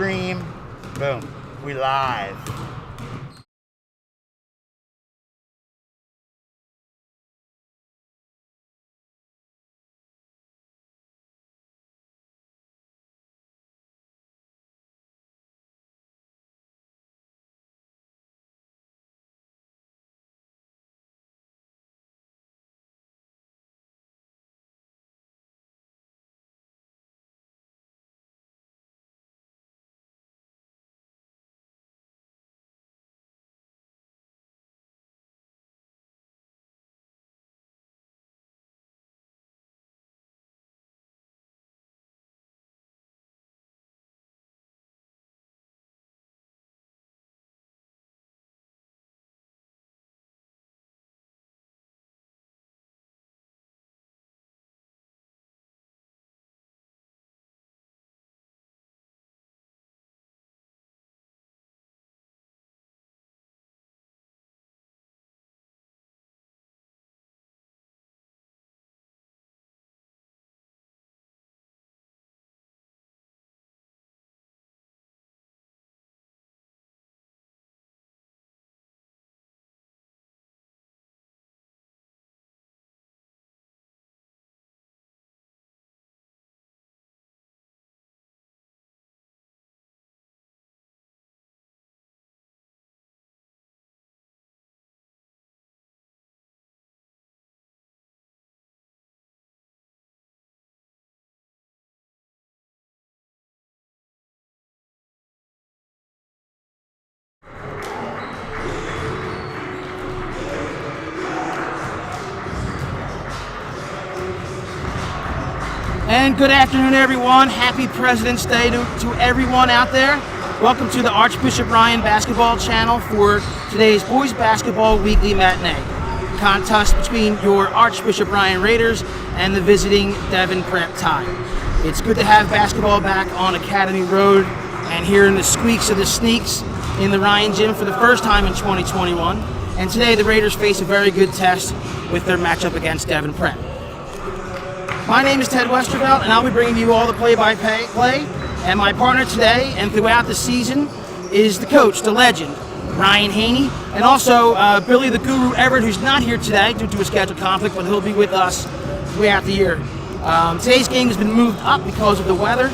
Scream. Boom. We live. And good afternoon, everyone. Happy President's Day to everyone out there. Welcome to the Archbishop Ryan Basketball Channel for today's Boys Basketball Weekly Matinee. Contest between your Archbishop Ryan Raiders and the visiting Devon Prep Tide. It's good to have basketball back on Academy Road and here in the squeaks of the sneaks in the Ryan Gym for the first time in 2021. And today the Raiders face a very good test with their matchup against Devon Prep. My name is Ted Westervelt, and I'll be bringing you all the play-by-play. And my partner today and throughout the season is the coach, the legend, Ryan Haney, and also Billy the Guru Everett, who's not here today due to a schedule conflict, but he'll be with us throughout the year. Today's game has been moved up because of the weather,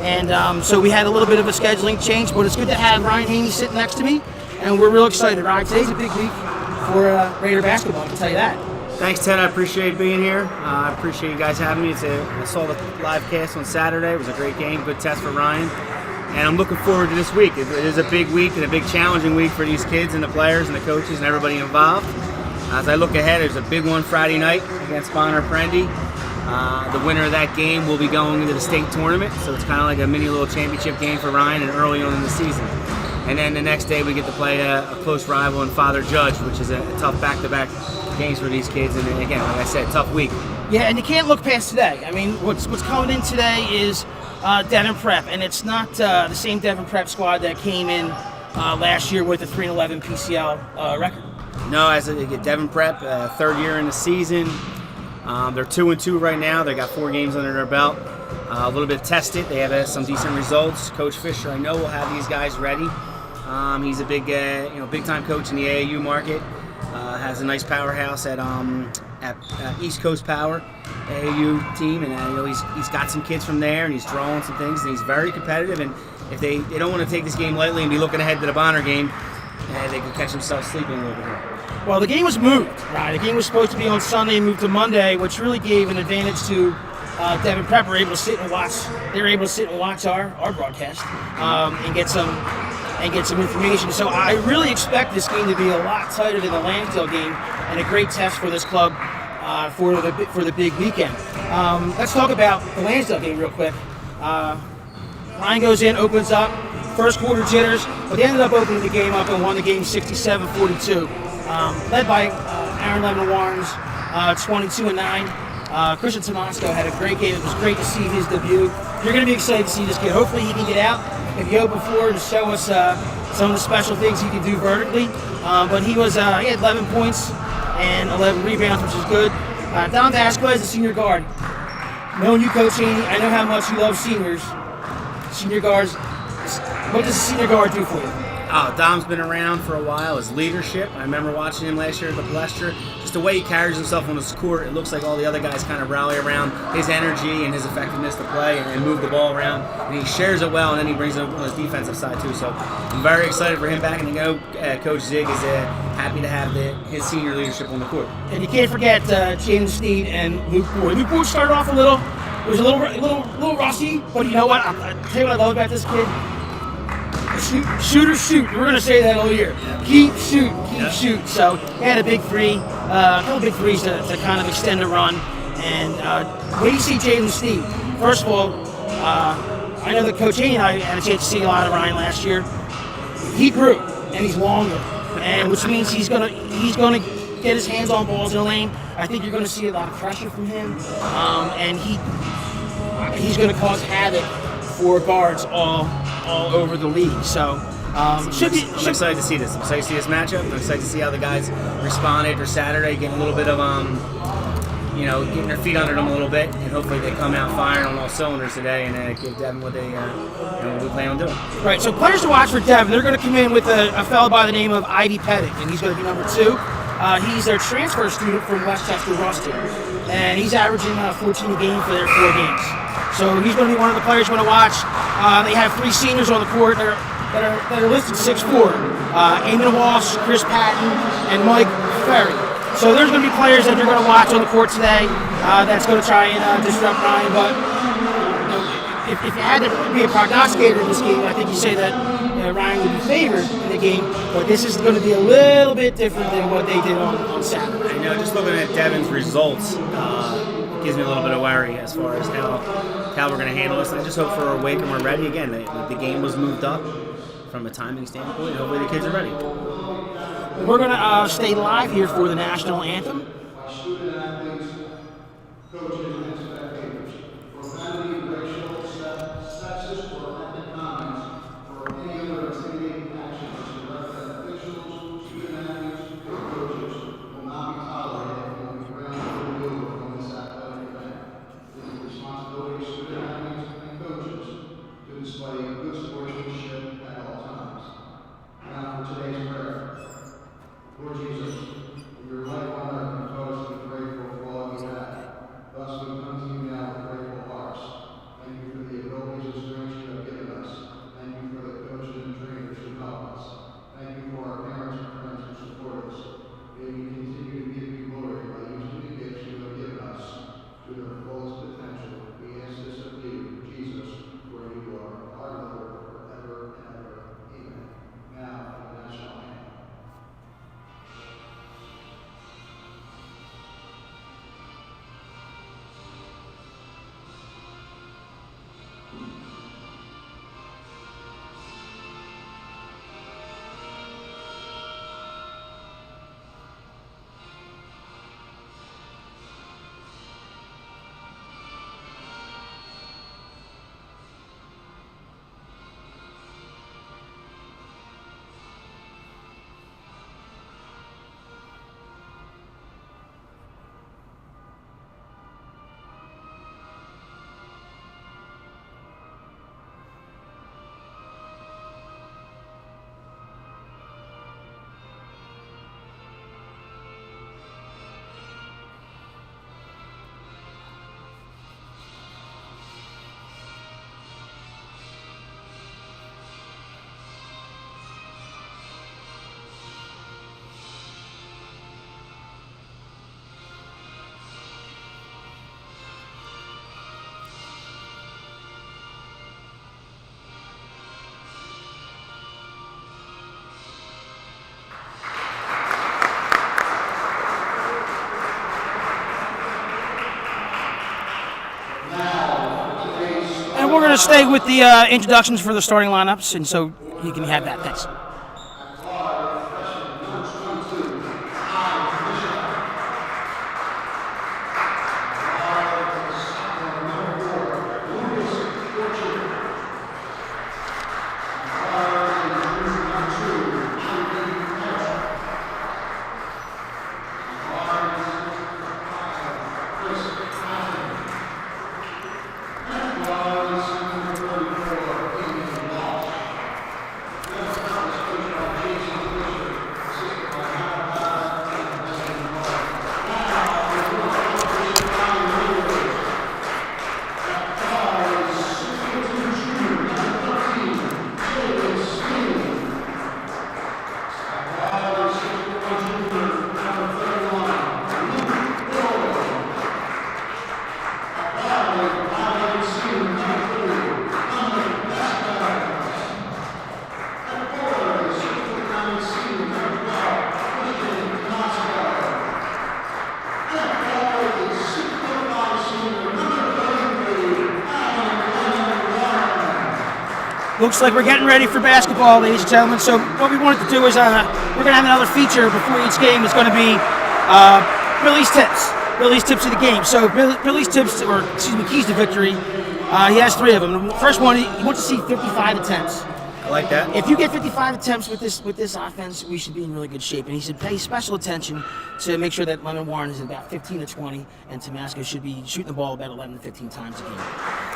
and so we had a little bit of a scheduling change, but it's good to have Ryan Haney sitting next to me, and we're real excited. Ryan, today's a big week for Raider basketball, I can tell you that. Thanks, Ted. I appreciate being here. I appreciate you guys having me. I saw the live cast on Saturday. It was a great game, good test for Ryan. And I'm looking forward to this week. It is a big week and a big challenging week for these kids and the players and the coaches and everybody involved. As I look ahead, there's a big one Friday night against Bonner Prendy. The winner of that game will be going into the state tournament, so it's kind of like a mini little championship game for Ryan and early on in the season. And then the next day we get to play a close rival in Father Judge, which is a tough back-to-back games for these kids, and again, like I said, tough week. Yeah, and you can't look past today. I mean, what's coming in today is Devon Prep, and it's not the same Devon Prep squad that came in last year with a 3-11 PCL record. No, as a Devon Prep, third year in the season. They're 2-2 right now. They got 4 games under their belt. A little bit tested. They have some decent results. Coach Fisher, I know, will have these guys ready. He's a big-time coach in the AAU market. Has a nice powerhouse at East Coast Power AAU team, and he's got some kids from there, and he's drawing some things, and he's very competitive. And if they don't want to take this game lightly and be looking ahead to the Bonner game, they could catch themselves sleeping a little bit here. Well, the game was moved, right? The game was supposed to be on Sunday and moved to Monday, which really gave an advantage to Devon Prep. They were able to sit and watch our broadcast and get some information. So I really expect this game to be a lot tighter than the Lansdale game, and a great test for this club for the big weekend. Let's talk about the Lansdale game real quick. Ryan goes in, opens up, first quarter jitters, but they ended up opening the game up and won the game 67-42. Led by Aaron Levin-Warrens, 22-9. Christian Tomasco had a great game. It was great to see his debut. You're going to be excited to see this kid. Hopefully he can get out. If you open floor to show us some of the special things he can do vertically. But he had 11 points and 11 rebounds, which is good. Don Vasquez, the senior guard. Knowing you, Coach Haney, I know how much you love seniors. Senior guards, What does the senior guard do for you? Oh, Dom's been around for a while. His leadership, I remember watching him last year at the Palestra. Just the way he carries himself on the court, it looks like all the other guys kind of rally around his energy and his effectiveness to play and move the ball around. And he shares it well, and then he brings it up on his defensive side too. So I'm very excited for him back. And Coach Zig is happy to have his senior leadership on the court. And you can't forget Jaden Sneed and Luke Boyd. Luke Boyd started off it was a little rusty, but you know what? I'll tell you what I love about this kid. Shoot. We're going to say that all year. Keep shoot. So he had a big three, a couple big threes to kind of extend the run. And when you see Jaden Sneed, first of all, I know that Coach Haney and I had a chance to see a lot of Ryan last year. He grew, and he's longer, and which means he's gonna get his hands on balls in the lane. I think you're going to see a lot of pressure from him, and he's going to cause havoc for guards all over the league. So I'm excited to see this. I'm excited to see this matchup. I'm excited to see how the guys respond after Saturday, getting a little bit of getting their feet under them a little bit, and hopefully they come out firing on all cylinders today and give Devon what they what we plan on doing. Right. So players to watch for Devon. They're going to come in with a fellow by the name of Ivy Pettit, and he's going to be number 2. He's their transfer student from Westchester Ruston, and he's averaging 14 a game for their 4 games. So he's going to be one of the players you're going to watch. They have 3 seniors on the court that are listed 6'4". Eamon Walsh, Chris Patton, and Mike Ferry. So there's going to be players that you're going to watch on the court today that's going to try and disrupt Ryan. But if you had to be a prognosticator in this game, I think you say that Ryan would be favored in the game. But this is going to be a little bit different than what they did on Saturday. Just looking at Devon's results gives me a little bit of worry as far as how we're going to handle this. I just hope for a week and we're ready again. The game was moved up from a timing standpoint. Hopefully the kids are ready. We're going to stay live here for the national anthem. Lord Jesus, in your life on earth, you taught us to be grateful for all you have. Thus we come to you now with grateful hearts. Thank you for the abilities and strengths you have given us. Thank you for the coaches and trainers who help us. Thank you for our parents and friends who support us. May we continue to give you glory by using the gifts you have given us to their fullest potential. We ask this of you, Jesus, for you are our Lord forever and ever. Amen. Now for the national anthem. We're going to stay with the introductions for the starting lineups, and so you can have that. Thanks. Looks like we're getting ready for basketball, ladies and gentlemen. So what we wanted to do is we're going to have another feature before each game. It's going to be Billy's tips. Billy's tips of the game. So Billy's tips, or excuse me, keys to victory. He has 3 of them. The first one, he wants to see 55 attempts. I like that. If you get 55 attempts with this offense, we should be in really good shape. And he should pay special attention to make sure that Lemon Warren is about 15 to 20, and Tomasco should be shooting the ball about 11 to 15 times a game.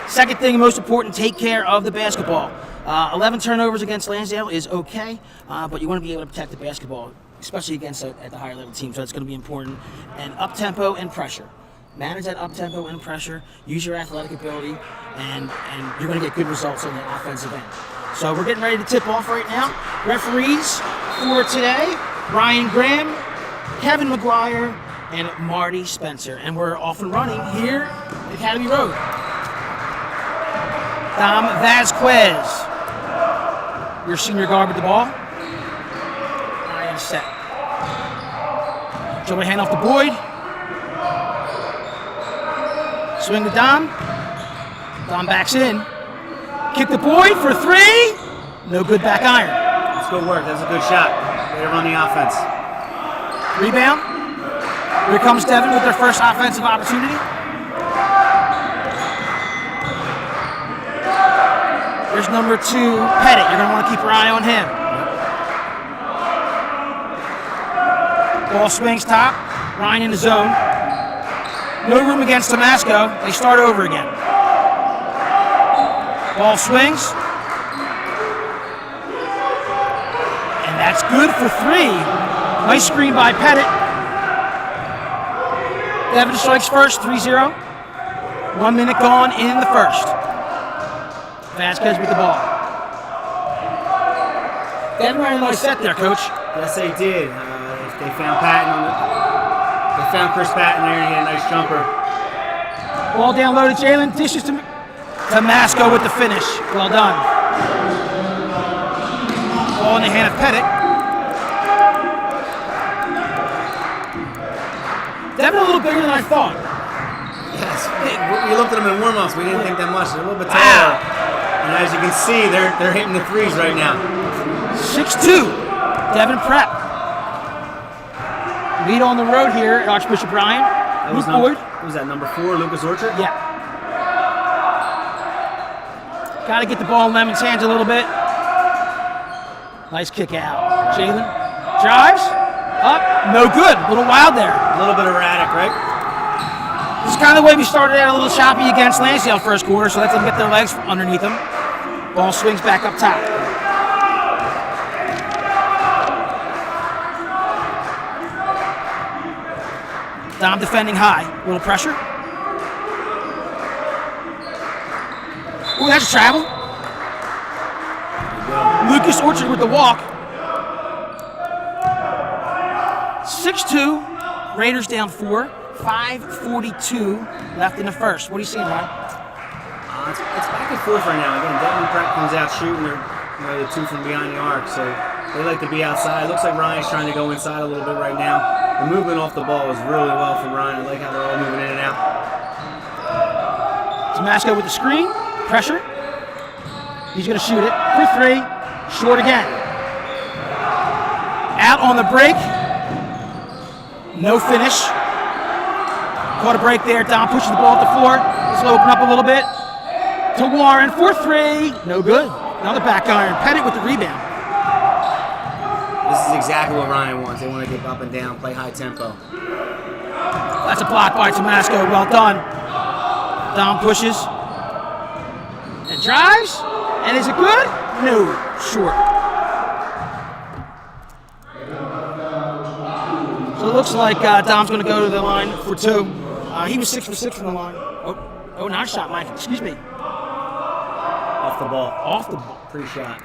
Second thing, most important, take care of the basketball. 11 turnovers against Lansdale is okay, but you want to be able to protect the basketball, especially against at the higher level team. So that's going to be important. And up tempo and pressure. Manage that up tempo and pressure. Use your athletic ability, and you're going to get good results on the offensive end. So we're getting ready to tip off right now. Referees for today: Ryan Graham, Kevin McGuire, and Marty Spencer. And we're off and running here at Academy Road. Dom Vasquez, your senior guard with the ball. Ryan set. Joey hand off to Boyd. Swing to Dom. Dom backs in. Kick the Boyd for 3. No good, back iron. That's good work. That's a good shot. Way to run the offense. Rebound. Here comes Devon with their first offensive opportunity. There's number 2, Pettit. You're going to want to keep your eye on him. Ball swings top. Ryan in the zone. No room against Tomasco. They start over again. Ball swings. And that's good for 3. Nice screen by Pettit. Devon strikes first, 3-0. 1 minute gone in the first. Vasquez with the ball. Devon ran a nice set there, Coach. Yes, they did. They found Patton they found Chris Patton there, and he had a nice jumper. Ball down low to Jalen. Dishes to Tomasco with the finish. Well done. Ball in the hand of Pettit. Devon a little bigger than I thought. Yes, we looked at them in warm-ups. We didn't think that much. They're a little bit taller. And as you can see, they're hitting the threes right now. 6'2", Devon Prep. Lead on the road here at Archbishop Ryan. Luke Boyd. Was that number 4, Lucas Orchard? Yeah. Got to get the ball in Lemon's hands a little bit. Nice kick out. Jalen drives. Up. No good. A little wild there. A little bit erratic, right? This is kind of the way we started out, a little choppy against Lansdale first quarter, so let them get their legs underneath them. Ball swings back up top. Dom defending high. A little pressure. Ooh, that's a travel. Lucas Orchard with the walk. 6'2", Raiders down 4. 5:42 left in the first. What are you seeing, Ryan? It's back and forth right now. Again, Devon Pratt comes out shooting the 2 from behind the arc, so they like to be outside. Looks like Ryan's trying to go inside a little bit right now. The movement off the ball is really well from Ryan. I like how they're all moving in and out. Tomasco with the screen. Pressure. He's going to shoot it for 3. Short again. Out on the break. No finish. Caught a break there. Dom pushes the ball at the floor. This will open up a little bit. To Warren for 3. No good. Another back iron. Pettit with the rebound. This is exactly what Ryan wants. They want to get up and down, play high tempo. That's a block by Tomasco. Well done. Dom pushes. And drives. And is it good? No. Short. So it looks like Dom's going to go to the line for 2. He was 6 for 6 from the line. Oh, not a shot, Mike. Excuse me. Off the ball. Off the ball. Pre-shot.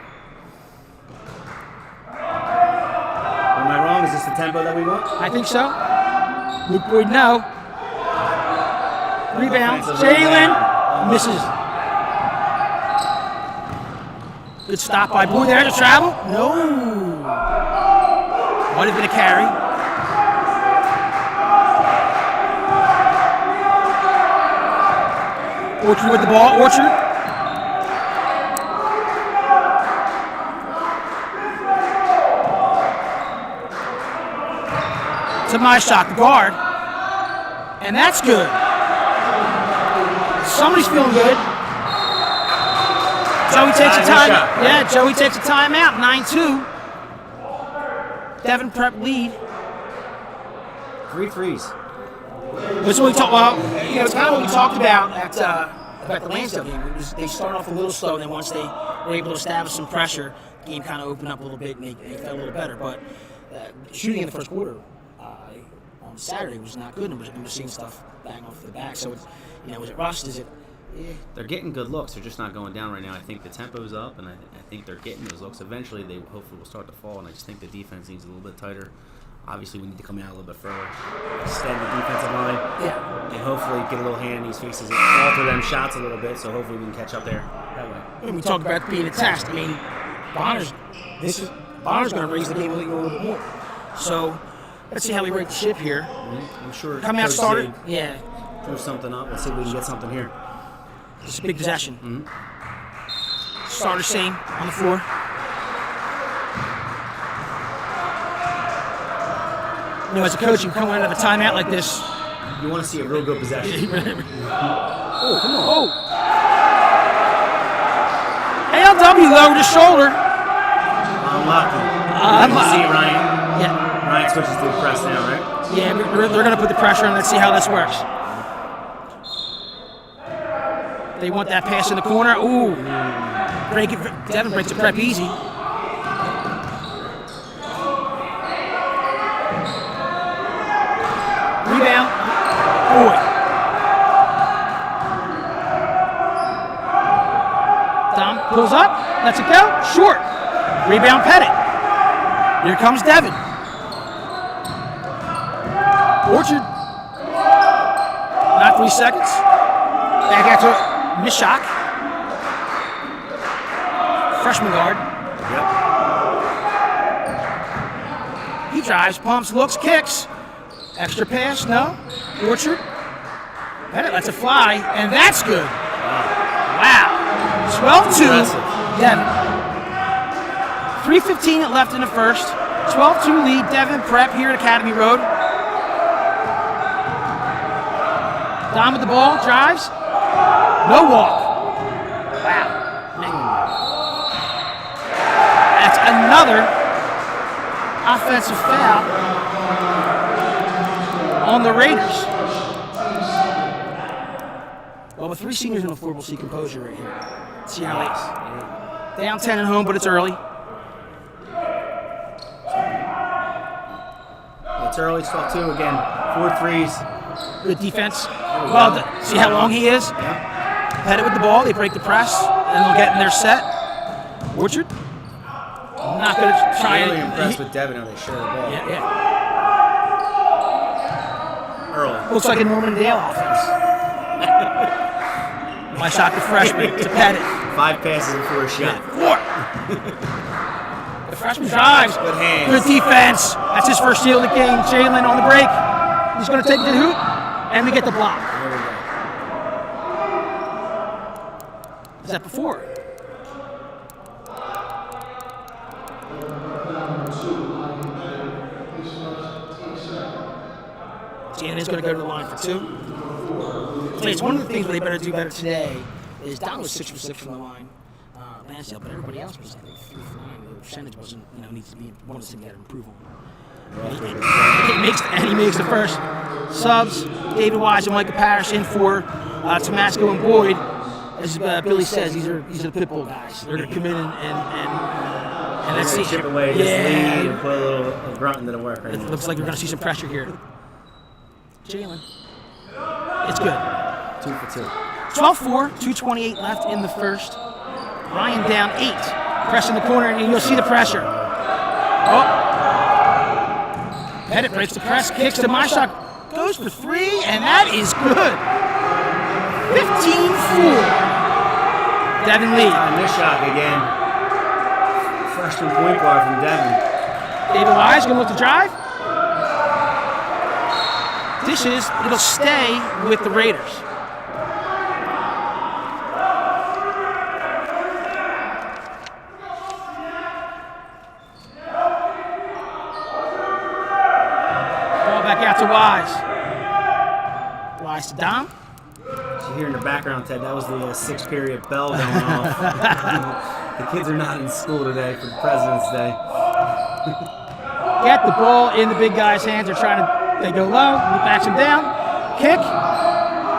Am I wrong? Is this the tempo that we want? I think so. Luke Boyd, no. Rebound. Jalen misses. Good stop by Boyd there to travel. No. Might have been a carry. Orchard with the ball. Orchard. to my shot, the guard. And that's good. Somebody's feeling good. Joey takes a time. Yeah, Joey takes a timeout. 9-2. Devon Prep lead. 3 threes. That's what we talked. Well, you know, it's kind of what we talked about at the Lansdale game. They started off a little slow, and then once they were able to establish some pressure, the game kind of opened up a little bit, and they felt a little better. But shooting in the first quarter on Saturday was not good, and we're seeing stuff bang off the back. So, it's, you know, was it rust? Is it? Yeah. They're getting good looks. They're just not going down right now. I think the tempo's up, and I think they're getting those looks. Eventually, they hopefully will start to fall, and I just think the defense needs a little bit tighter. Obviously, we need to come out a little bit further, extend the defensive line, and hopefully get a little hand in these faces and alter them shots a little bit, so hopefully we can catch up there that way. When we talk about being a test, I mean, Bonner's going to raise the game a little bit more. So let's see how we rate the ship here. I'm sure coming out started. Yeah. Throw something up. Let's see if we can get something here. It's a big possession. Starter same on the floor. You know, as a coach, you come out of a timeout like this. You want to see a real good possession. Oh, come on. Oh. ALW lowered his shoulder. Unlucky. You can see Ryan. Yeah. Ryan switches to the press now, right? Yeah, they're going to put the pressure on. Let's see how this works. They want that pass in the corner. Ooh. Break it. Devon breaks the prep easy. Rebound. Boy. Dom pulls up. Lets it go. Short. Rebound Pettit. Here comes Devon. Orchard. Not 3 seconds. Back out to Mishak. Freshman guard. Yep. He drives, pumps, looks, kicks. Extra pass, no. Orchard. Pettit lets it fly, and that's good. Wow. 12-2. Devon. 3:15 left in the first. 12-2 lead. Devon Prep here at Academy Road. Dom with the ball, drives. No walk. Wow. That's another offensive foul on the Raiders. Well, with 3 seniors on the floor, we'll see composure right here. See how they down 10 at home, but it's early. It's early, 12-2 again. 4 threes. Good defense. Well, see how long he is? Yeah. Pettit with the ball. They break the press, and they'll get in their set. Orchard. Not going to try really impressed with Devon how they share the ball. Yeah. Early. Looks like a Norman Dale offense. My shot to freshman to Pettit. 5 passes before a shot. 4. The freshman drives. Good hands. Good defense. That's his first steal of the game. Jalen on the break. He's going to take it to the hoop, and we get the block. There we go. Is that before? Jaden is going to go to the line for 2. So it's one of the things where they better do better today is Don was 6 for 6 from the line, Lansdale, but everybody else was, I think, 3 for 9. The percentage wasn't, needs to be one of the things they got to improve on. He makes the first. Subs, David Wise and Micah Parrish in for Tomasco and Boyd. As Billy says, these are the pit bull guys. They're going to come in and let's see. Chip away, just lead and put a little grunt into the work right It now. looks like we're going to see some pressure here. Jalen. It's good. 2 for 2. 12-4, 2:28 left in the first. Ryan down 8. Press in the corner, and you'll see the pressure. Oh. Pettit breaks the press, kicks to my shot, goes for 3, and that is good. 15-4. Devon lead. Mishak again. Freshman point guard from Devon. David Wise going to look to drive. Dishes, it'll stay with the Raiders. Back out to Wise. Wise to Dom. You hear in the background, Ted, that was the sixth period bell going off. The kids are not in school today for President's Day. Get the ball in the big guy's hands. They're trying to, they go low. He backs him down. Kick.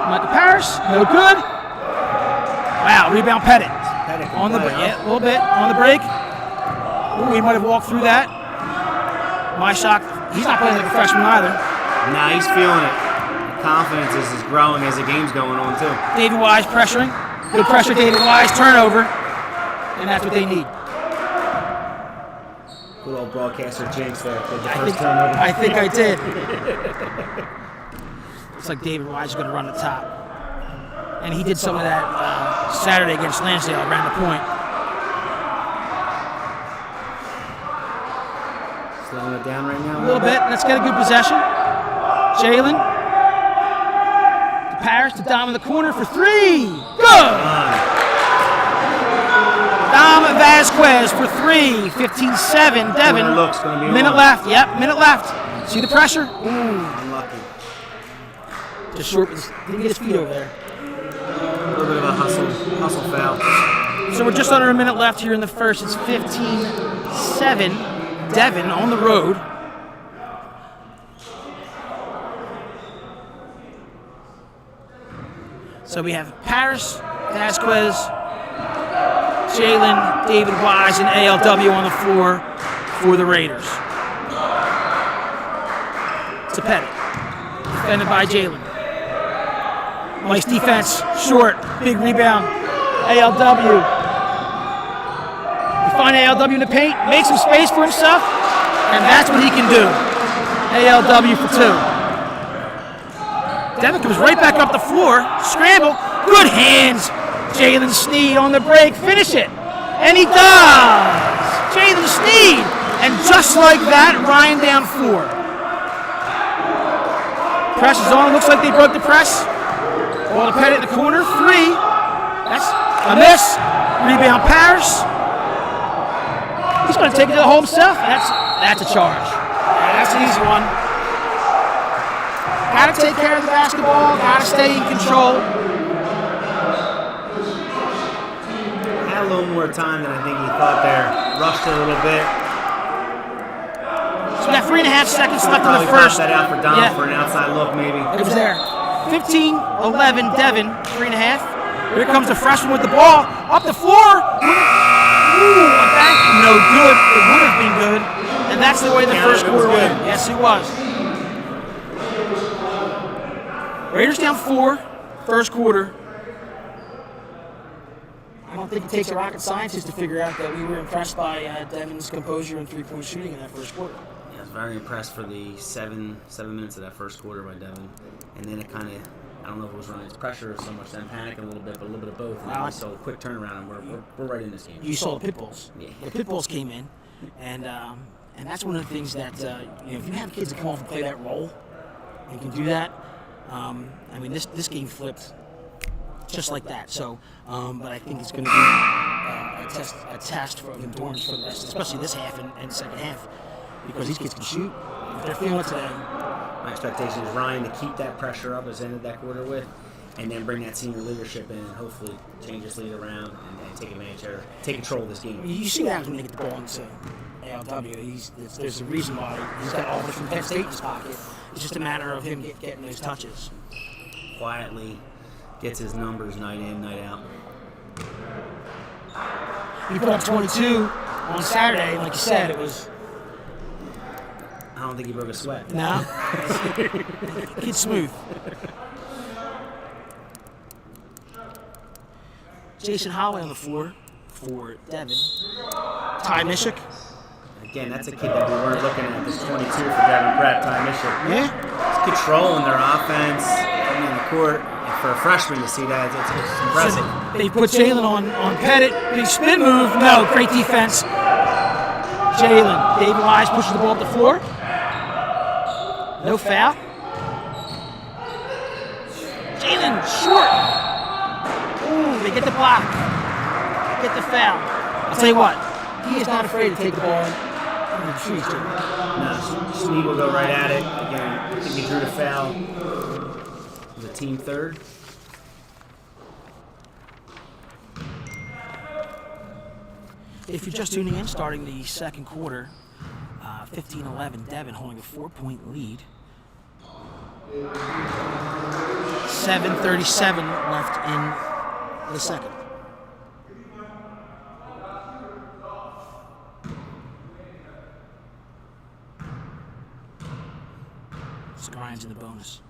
Michael Parrish. No good. Wow, rebound Pettit. On the yeah, a little bit on the break. Ooh, he might have walked through that. My shock. He's not playing like a freshman either. Nah, he's feeling it. Confidence is growing as the game's going on too. David Wise pressuring. Good pressure, David Wise. Turnover. And that's what they need. Good old broadcaster jinx there. Turnover. I think I did. Looks like David Wise is going to run the top. And he did some of that Saturday against Lansdale around the point. Slowing it down right now. A little bit. Let's get a good possession. Jalen. To Parrish, to Dom in the corner for three. Good! Dom Vasquez for three. 15-7. Devon. Minute left. Yep, minute left. See the pressure? Ooh. Unlucky. Just short. Didn't get his feet over there. A little bit of a hustle foul. So we're just under a minute left here in the first. It's 15-7. Devon on the road. So we have Paris, Vasquez, Jalen, David Wise, and ALW on the floor for the Raiders. It's a Pettit. Defended by Jalen. Nice defense, short, big rebound. ALW. You find ALW in the paint, makes some space for himself, and that's what he can do. ALW for two. Devon comes right back up the floor, scramble, good hands. Jalen Sneed on the break, finish it, and he does. Jalen Sneed, and just like that, Ryan down four. Press is on, looks like they broke the press. Ball to Pettit in the corner, three. That's a miss. Rebound Parrish. He's going to take it to the hole himself. That's a charge. That's an easy one. Got to take care of the basketball. Got to stay in control. Had a little more time than I think he thought there. Rushed it a little bit. So we got 3.5 seconds left in the first. That out for Dom for an outside look, maybe. It was there. 15-11 Devon, 3.5. Here comes the freshman with the ball. Up the floor. Ooh, a back. No good. It would have been good. And that's the way the first quarter went. Yes, it was. Raiders down 4, first quarter. I don't think it takes a rocket scientist to figure out that we were impressed by Devon's composure and three-point shooting in that first quarter. Yeah, I was very impressed for the 7 minutes of that first quarter by Devon. And then it kind of, I don't know if it was Ryan's pressure or so much, then panicking a little bit, but a little bit of both. And then we saw a quick turnaround, and we're right in this game. You saw the pit bulls. Yeah. The pit bulls came in, and that's one of the things that if you have kids that come off and play that role, and can do that. I mean, this game flipped just like that. So, but I think it's going to be a test for endurance for the rest, especially this half and second half, because these kids can shoot. If they're feeling it today. My expectation is Ryan to keep that pressure up as ended that quarter with, and then bring that senior leadership in and hopefully change this lead around and take advantage or take control of this game. You see what happens when they get the ball into ALW. There's a reason why he's got all this from Penn State in his pocket. It's just a matter of him getting those touches. Quietly gets his numbers night in, night out. He put up 22 on Saturday, like you said, it was. I don't think he broke a sweat. No. Kid's smooth. Jason Holloway on the floor for Devon. Ty Mishik. Again, that's a kid that we weren't looking at. This 22 for Devon Pratt, Ty Mishik. Yeah. It's controlling their offense in the court. And for a freshman to see that, it's impressive. So they put Jalen on Pettit. Big spin move. No, great defense. Jalen. David Wise pushes the ball up the floor. No foul. Jalen short. Ooh, they get the block. Get the foul. I'll tell you what, he is not afraid to take the ball in No, Sneed will go right at it. Again, I think he drew the foul. It was a team third. If you're just tuning in, starting the second quarter, 15-11, Devon holding a 4-point lead. 7:37 left in the second. So Ryan's in the bonus.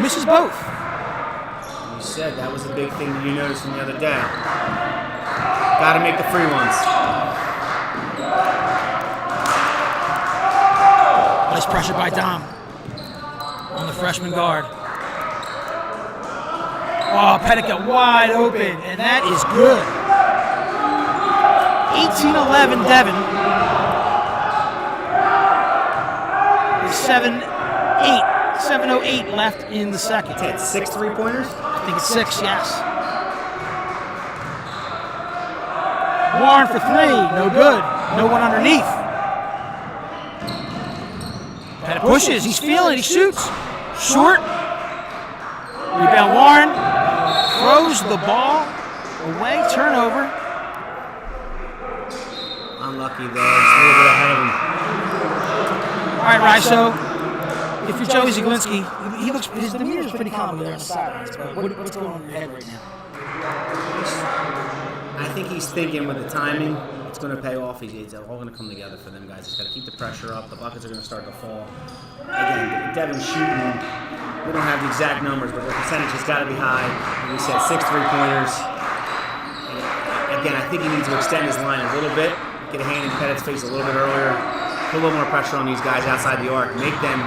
Misses both. You said that was the big thing that you noticed from the other day. Got to make the free ones. Nice pressure by Dom on the freshman guard. Oh, Pettit got wide open, and that is good. 18-11 Devon. 7:08 left in the second. It's 6 3-pointers? I think it's 6, yes. Warren for 3, no good. No one underneath. Pettit pushes, he's feeling it, he shoots. Short. Rebound Warren. Throws the ball away, turnover. Unlucky there, just a little bit ahead of him. All right, Riso. If you're Joey Zaglinski, he looks, his demeanor is pretty calm over there on the sidelines. But what's going on in your head right now? I think he's thinking with the timing, it's going to pay off. It's all going to come together for them guys. He's got to keep the pressure up. The buckets are going to start to fall. Again, Devon's shooting. We don't have the exact numbers, but the percentage has got to be high. Like we said, 6 3-pointers. Again, I think he needs to extend his line a little bit, get a hand in Pettit's face a little bit earlier, put a little more pressure on these guys outside the arc, make them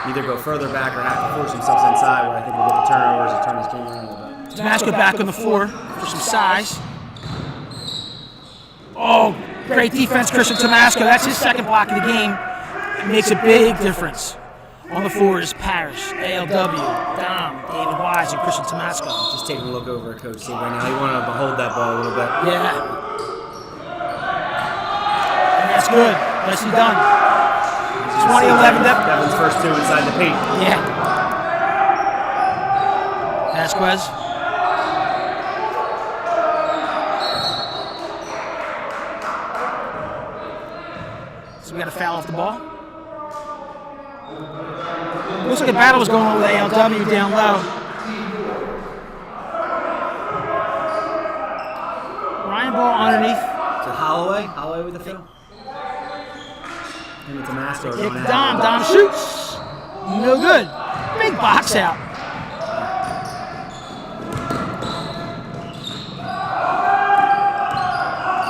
either go further back or have to force themselves inside, where I think we'll get the turnovers and turn this game around a little bit. Damasco back on the floor for some size. Oh, great defense, Christian Damasco. That's his second block of the game. It makes a big difference. On the floor is Parrish, ALW, Dom, David Wise, and Christian Damasco. Just taking a look over at Coach C right now. He wanted to hold that ball a little bit. Yeah. And that's good. Nicely done. 20-11 Devon's first 2 inside the paint. Yeah. Vasquez. So we got a foul off the ball. Looks like a battle was going on with ALW down low. Ryan ball underneath. So Holloway? Holloway with the foul? And it's Damasco going at it. Dom shoots. No good. Big box out.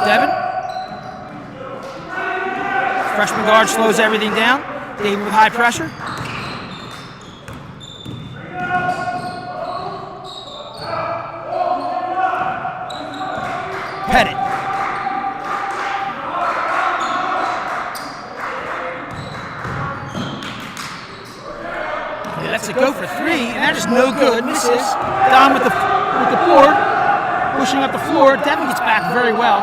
Devon. Freshman guard slows everything down. David with high pressure. Pettit. He lets it go for 3, and that is no good. Misses. Dom with the board, pushing up the floor. Devon gets back very well.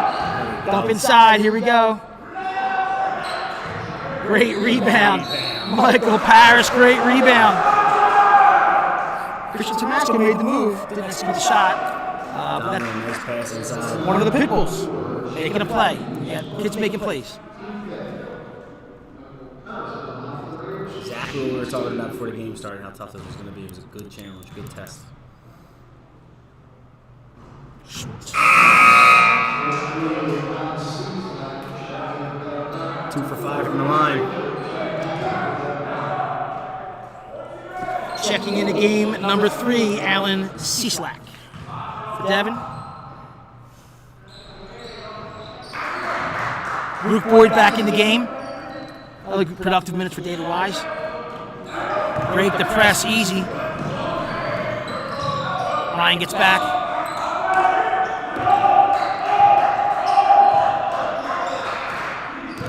Dump inside. Here we go. Great rebound. Michael Parrish, great rebound. Christian Damasco made the move. Didn't execute the shot. But nice pass inside. one of the pit bulls making a play. Yeah, kids making plays. Exactly what we were talking about before the game started, how tough this was going to be. It was a good challenge, good test. Two for 5 from the line. Checking in the game, number 3, Alan Cieslak. For Devon. Rook Boyd back in the game. Another productive minutes for David Wise. Break the press, easy. Ryan gets back.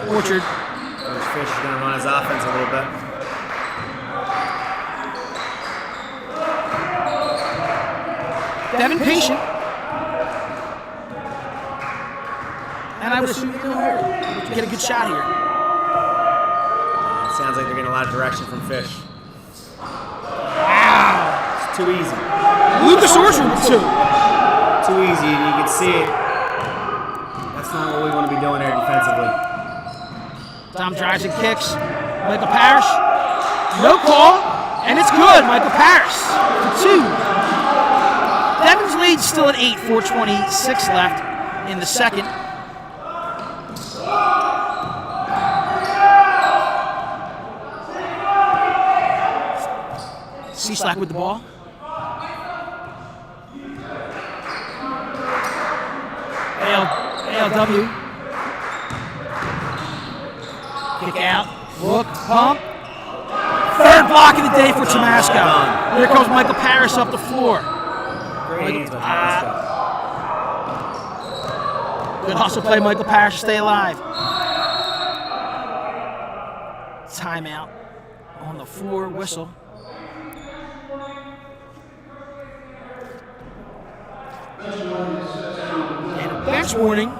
Orchard. Coach Fish is going to run his offense a little bit. Devon patient. And I would assume you're going to get a good shot here. It sounds like they're getting a lot of direction from Fish. Wow. It's too easy. Lucas Orchard with 2. Too easy, and you can see it. That's not what we want to be doing there defensively. Dom drives and kicks. Michael Parrish. No call, and it's good. Michael Parrish for 2. Devon's lead still at 8, 4:26 left in the second. Cieslak with the ball. ALW. Kick out. Look. Pump. Third block of the day for Tomasco. Here comes Michael Parrish up the floor. Great hands by Tomasco. Good hustle play, Michael Parrish to stay alive. Timeout on the floor. Whistle. And a bench warning.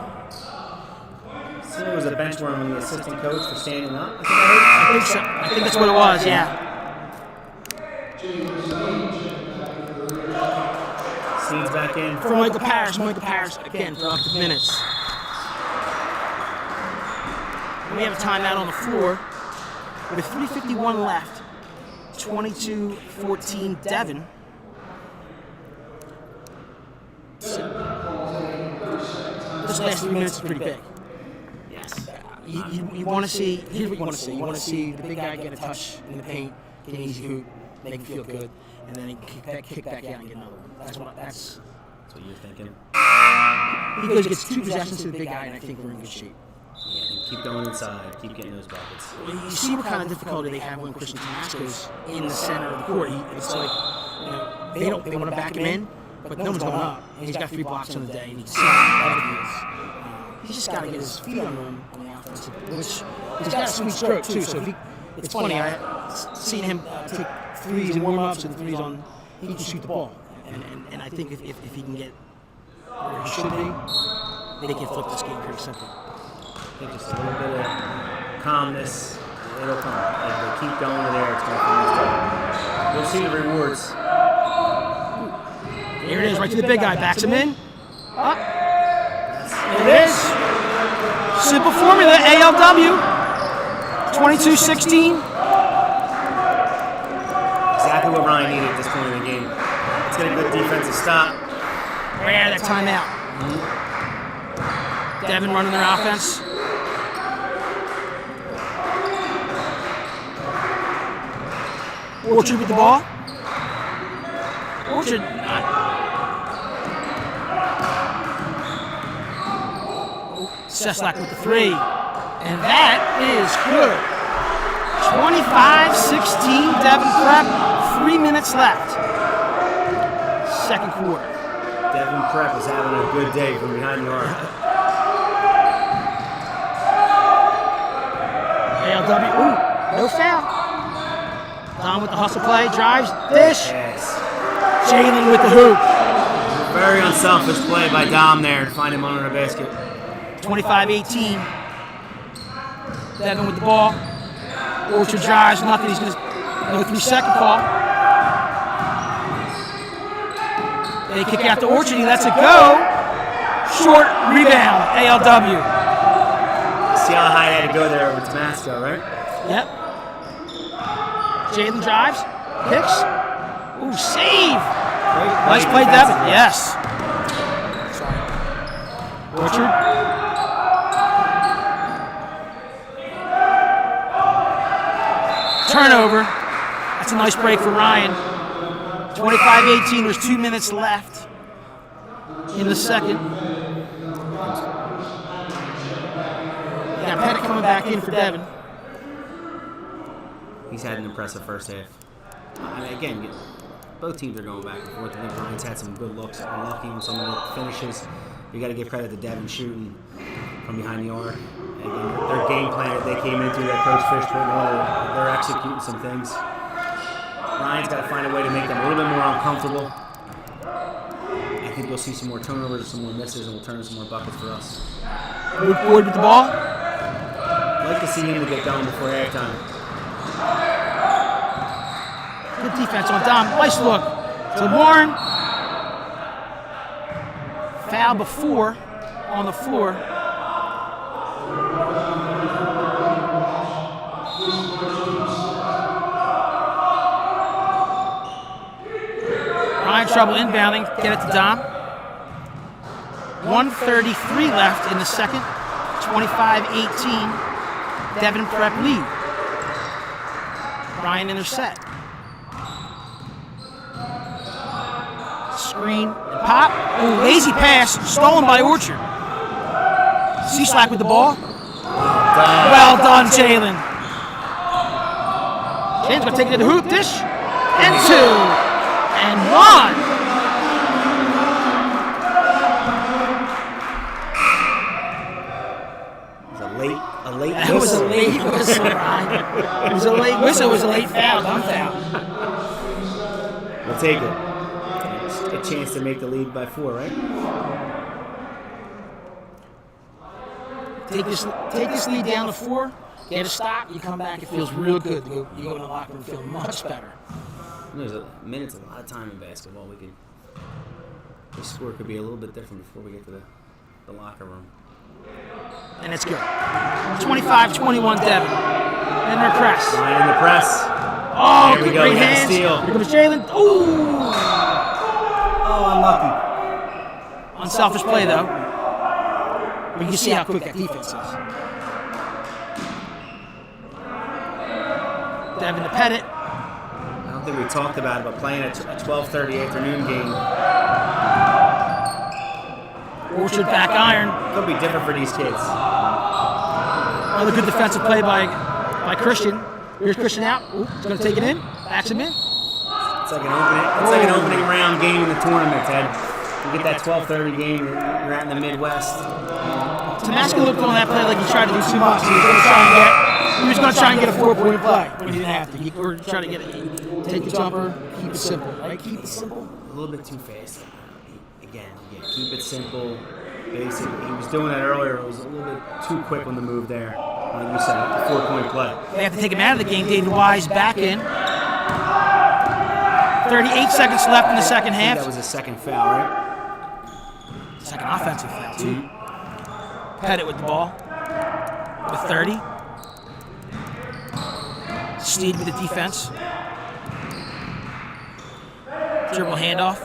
So it was a bench warning on the assistant coach for standing up. I think so. I think that's what it was, yeah. Sneeds back in. For Michael Parrish. Michael Parrish, again, productive minutes. And we have a timeout on the floor with 3:51 left. 22-14 Devon. This last 3 minutes is pretty big. Yes. You want to see, here's what you want to see. You want to see the big guy get a touch in the paint, get an easy hoop, make him feel good, and then he kick back out and get another one. That's what you're thinking. Because he gets 2 possessions to the big guy, and I think we're in good shape. Yeah, and keep going inside, keep getting those buckets. You see what kind of difficulty they have when Christian Tomasco's in the center of the court. It's like, they want to back him in, but no one's going up. And he's got 3 blocks on the day, and you can see how bad he is. He's just got to get his feet on the offense, which he's got a sweet stroke too. So it's funny. I've seen him take threes in warm-ups and threes on. He can shoot the ball, and I think if he can get where he should be, they can flip this game pretty simple. I think just a little bit of calmness, it'll come. If they keep going there, it's going to come. You'll see the rewards. Here it is, right to the big guy. Backs him in. Up. There it is. Simple formula, ALW. 22-16. Exactly what Ryan needed at this point in the game. Let's get a good defensive stop. Yeah, that timeout. Devon running their offense. Orchard with the ball. Orchard. Cieslak with the 3. And that is good. 25-16 Devon Prep. 3 minutes left. Second quarter. Devon Prep is having a good day from behind the arc. ALW. Ooh, no foul. Don with the hustle play. Drives. Dish. Yes. Jalen with the hoop. Very unselfish play by Dom there to find him under the basket. 25-18. Devon with the ball. Orchard drives, nothing. He's going to go 3-second call. They kick out to Orchard. He lets it go. Short rebound. ALW. See how high he had to go there over Tomasco, right? Yep. Jalen drives. Kicks. Ooh, save. Nice play, Devon. Yes. Sorry. Orchard. Turnover. That's a nice break for Ryan. 25-18. There's 2 minutes left in the second. Yeah, Pettit coming back in for Devon. He's had an impressive first half. I mean, again, both teams are going back and forth. I think Ryan's had some good looks, unlucky on some of the finishes. You got to give credit to Devon shooting from behind the arc. Again, their game plan that they came into, that Coach Fish put in order, they're executing some things. Ryan's got to find a way to make them a little bit more uncomfortable. I think you'll see some more turnovers, some more misses, and we'll turn some more buckets for us. Move forward with the ball. I'd like to see him to get going before halftime. Good defense on Dom. Nice look to Warren. Foul before on the floor. Ryan trouble inbounding. Get it to Dom. 1:33 left in the second. 25-18. Devon Prep lead. Ryan intercept. Screen, pop, ooh, lazy pass, stolen by Orchard. C-Slack with the ball. Well done, Jalen. Jalen's gonna take it to the hoop, dish, and 2, and 1. A late That was a late whistle, Ryan. It was a late whistle, it was a late foul, dumb foul. We'll take it. A chance to make the lead by 4, right? Take this lead down to 4, get a stop, you come back, it feels real good. You go in the locker room feeling much better. There's a minutes, a lot of time in basketball. The score could be a little bit different before we get to the locker room. And it's good. 25-21 Devon. In their press. Ryan in the press. Oh, there we go. Great We got hands. a steal. Here comes Jalen. Ooh! Oh, unlucky. Unselfish play, though. But you can see how quick that defense is. Devon to Pettit. I don't think we talked about it, but playing a 12:30 afternoon game Orchard back iron. could be different for these kids. Another good defensive play by Christian. Here's Christian out. Ooh, he's going to take it in. Backs him in. It's like an opening round game in the tournament, Ted. You get that 12:30 game, you're out in the Midwest. Tamaska looked on that play like he tried to do too much. He was going to try and get a 4-point play, but he didn't have to. He was trying to get it. Take the jumper, keep it simple, right? Keep it simple. A little bit too fast. Again, keep it simple, basic. He was doing that earlier. It was a little bit too quick on the move there. Like you said, the 4-point play. They have to take him out of the game. David Wise back in. 38 seconds left in the second I think half. that was a second foul, right? Second offensive foul, too. Pettit with the ball. With 30. Sneed with the defense. Dribble handoff.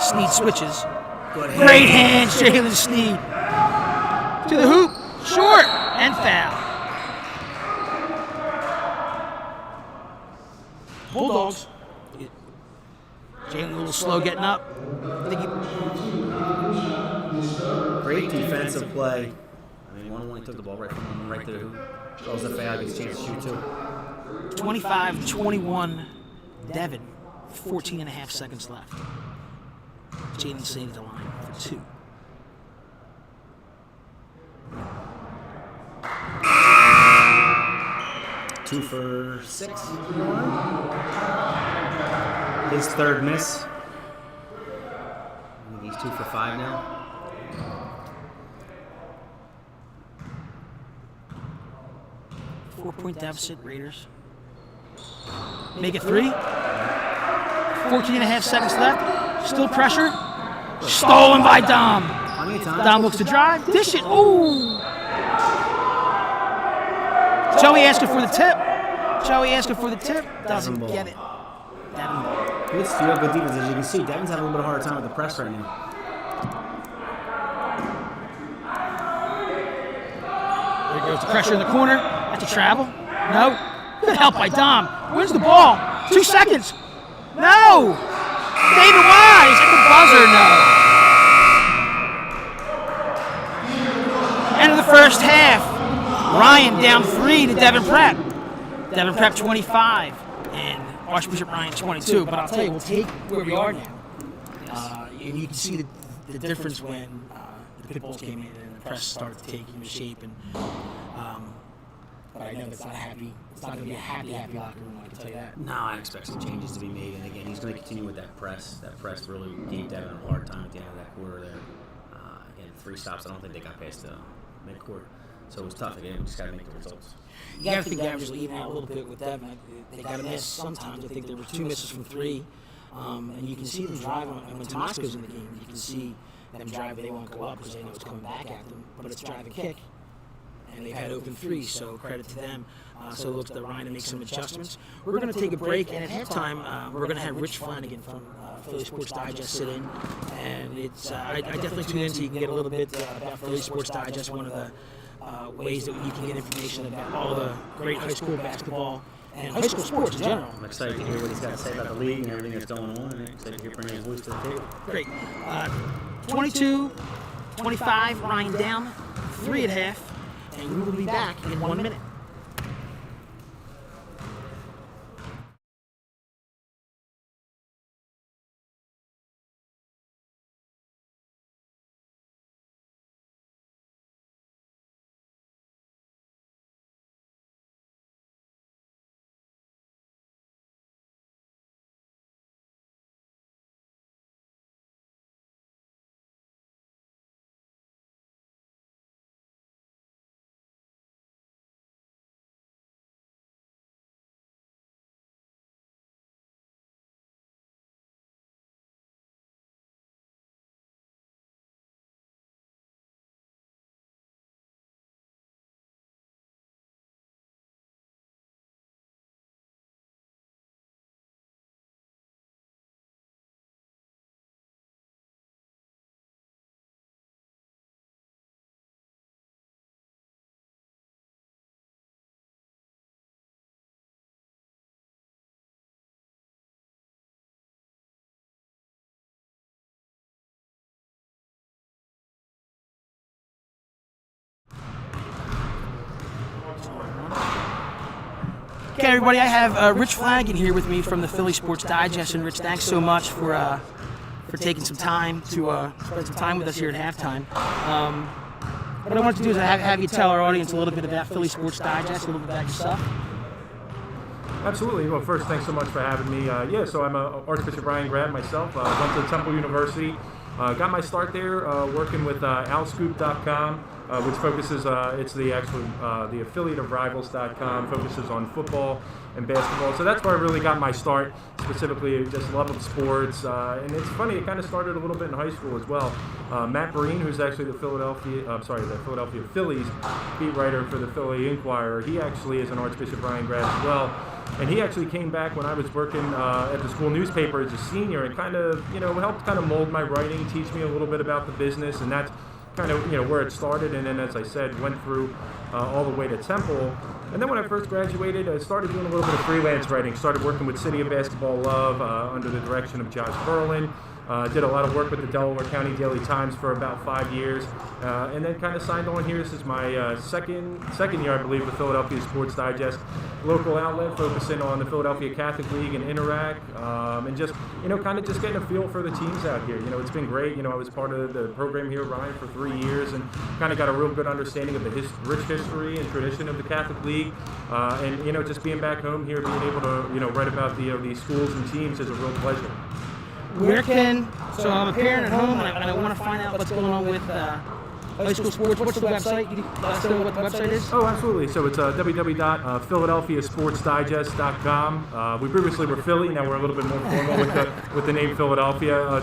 Sneed switches. Great hands, Jalen Sneed. To the hoop. Short. And foul. Bulldogs. Jalen a little slow getting up. Great defensive play. I mean, one only took the ball right from him, right to the hoop. Throws the foul, gets a chance to shoot too. 25-21 Devon. 14 and a half seconds left. Jaden Sneed at the line for 2. Two for 6. His third miss. I think he's 2 for 5 now. Four-point deficit, Raiders. Make it 3. 14 and a half seconds left. Still pressure. Stolen by Dom. Plenty of time. Dom looks to drive. Dish it. Ooh. Joey asking for the tip. Doesn't get it. Devon. Good steal, good defense. As you can see, Devon's having a little bit of a hard time with the press right now. There goes the pressure in the corner. That's a travel. No. Good help by Dom. Wins the ball. 2 seconds. No. David Wise at the buzzer. No. End of the first half. Ryan down 3 to Devon Prep. Devon Prep 25 and Archbishop Ryan 22. But I'll tell you, we'll take where we are now. And you can see the difference when the pit bulls came in and the press started taking shape. And but I know that's not happy. It's not going to be a happy locker room, I can tell you that. No, I expect some changes to be made, and again, he's going to continue with that press. That press really gave Devon a hard time at the end of that quarter there. Again, 3 stops. I don't think they got past midcourt, so it was tough. Again, we just got to make the results. You got to think the averages will even out a little bit with them. They got to miss sometimes. I think there were 2 misses from 3, and you can see them drive when Tomasco's in the game. You can see them drive. They won't go up because they know it's coming back at them, but it's drive and kick. And they've had open 3, so credit to them. So it looks like Ryan to make some adjustments. We're going to take a break, and at halftime, we're going to have Rich Flanagan from Philly Sports Digest sit in. And it's I definitely tune in so you can get a little bit about Philly Sports Digest, one of the ways that you can get information about all the great high school basketball and high school sports in general. I'm excited to hear what he's got to say about the league and everything that's going on, and excited to hear bringing his voice to the table. Great. 22-25, Ryan down, 3 at half. And we will be back in 1 minute. Okay, everybody, I have Rich Flanagan here with me from the Philly Sports Digest. And Rich, thanks so much for taking some time to spend some time with us here at halftime. What I wanted to do is have you tell our audience a little bit about Philly Sports Digest, a little bit about yourself. Absolutely. Well, first, thanks so much for having me. So I'm a Archbishop Ryan grad myself. Went to Temple University. Got my start there working with Owlscoop.com, which focuses, it's the actual, the affiliate of Rivals.com, focuses on football and basketball. So that's where I really got my start, specifically just love of sports. And it's funny, it kind of started a little bit in high school as well. Matt Breen, who's actually the Philadelphia Phillies beat writer for the Philly Inquirer, he actually is an Archbishop Ryan grad as well. And he actually came back when I was working at the school newspaper as a senior and kind of, helped kind of mold my writing, teach me a little bit about the business, and that's kind of, where it started. And then, as I said, went through all the way to Temple. And then when I first graduated, I started doing a little bit of freelance writing, started working with City of Basketball Love under the direction of Josh Berlin. Did a lot of work with the Delaware County Daily Times for about 5 years, and then kind of signed on here. This is my second year, I believe, with Philadelphia Sports Digest, local outlet focusing on the Philadelphia Catholic League and Interac, and just, kind of just getting a feel for the teams out here. It's been great. I was part of the program here, Ryan, for 3 years, and kind of got a real good understanding of the rich history and tradition of the Catholic League, and, just being back home here, being able to, write about these schools and teams is a real pleasure. So I'm a parent at home and I want to find out what's going on with high school sports. What's the website? You let us know what the website is? Oh, absolutely. So it's www.philadelphiasportsdigest.com. We previously were Philly. Now we're a little bit more formal with the name Philadelphia.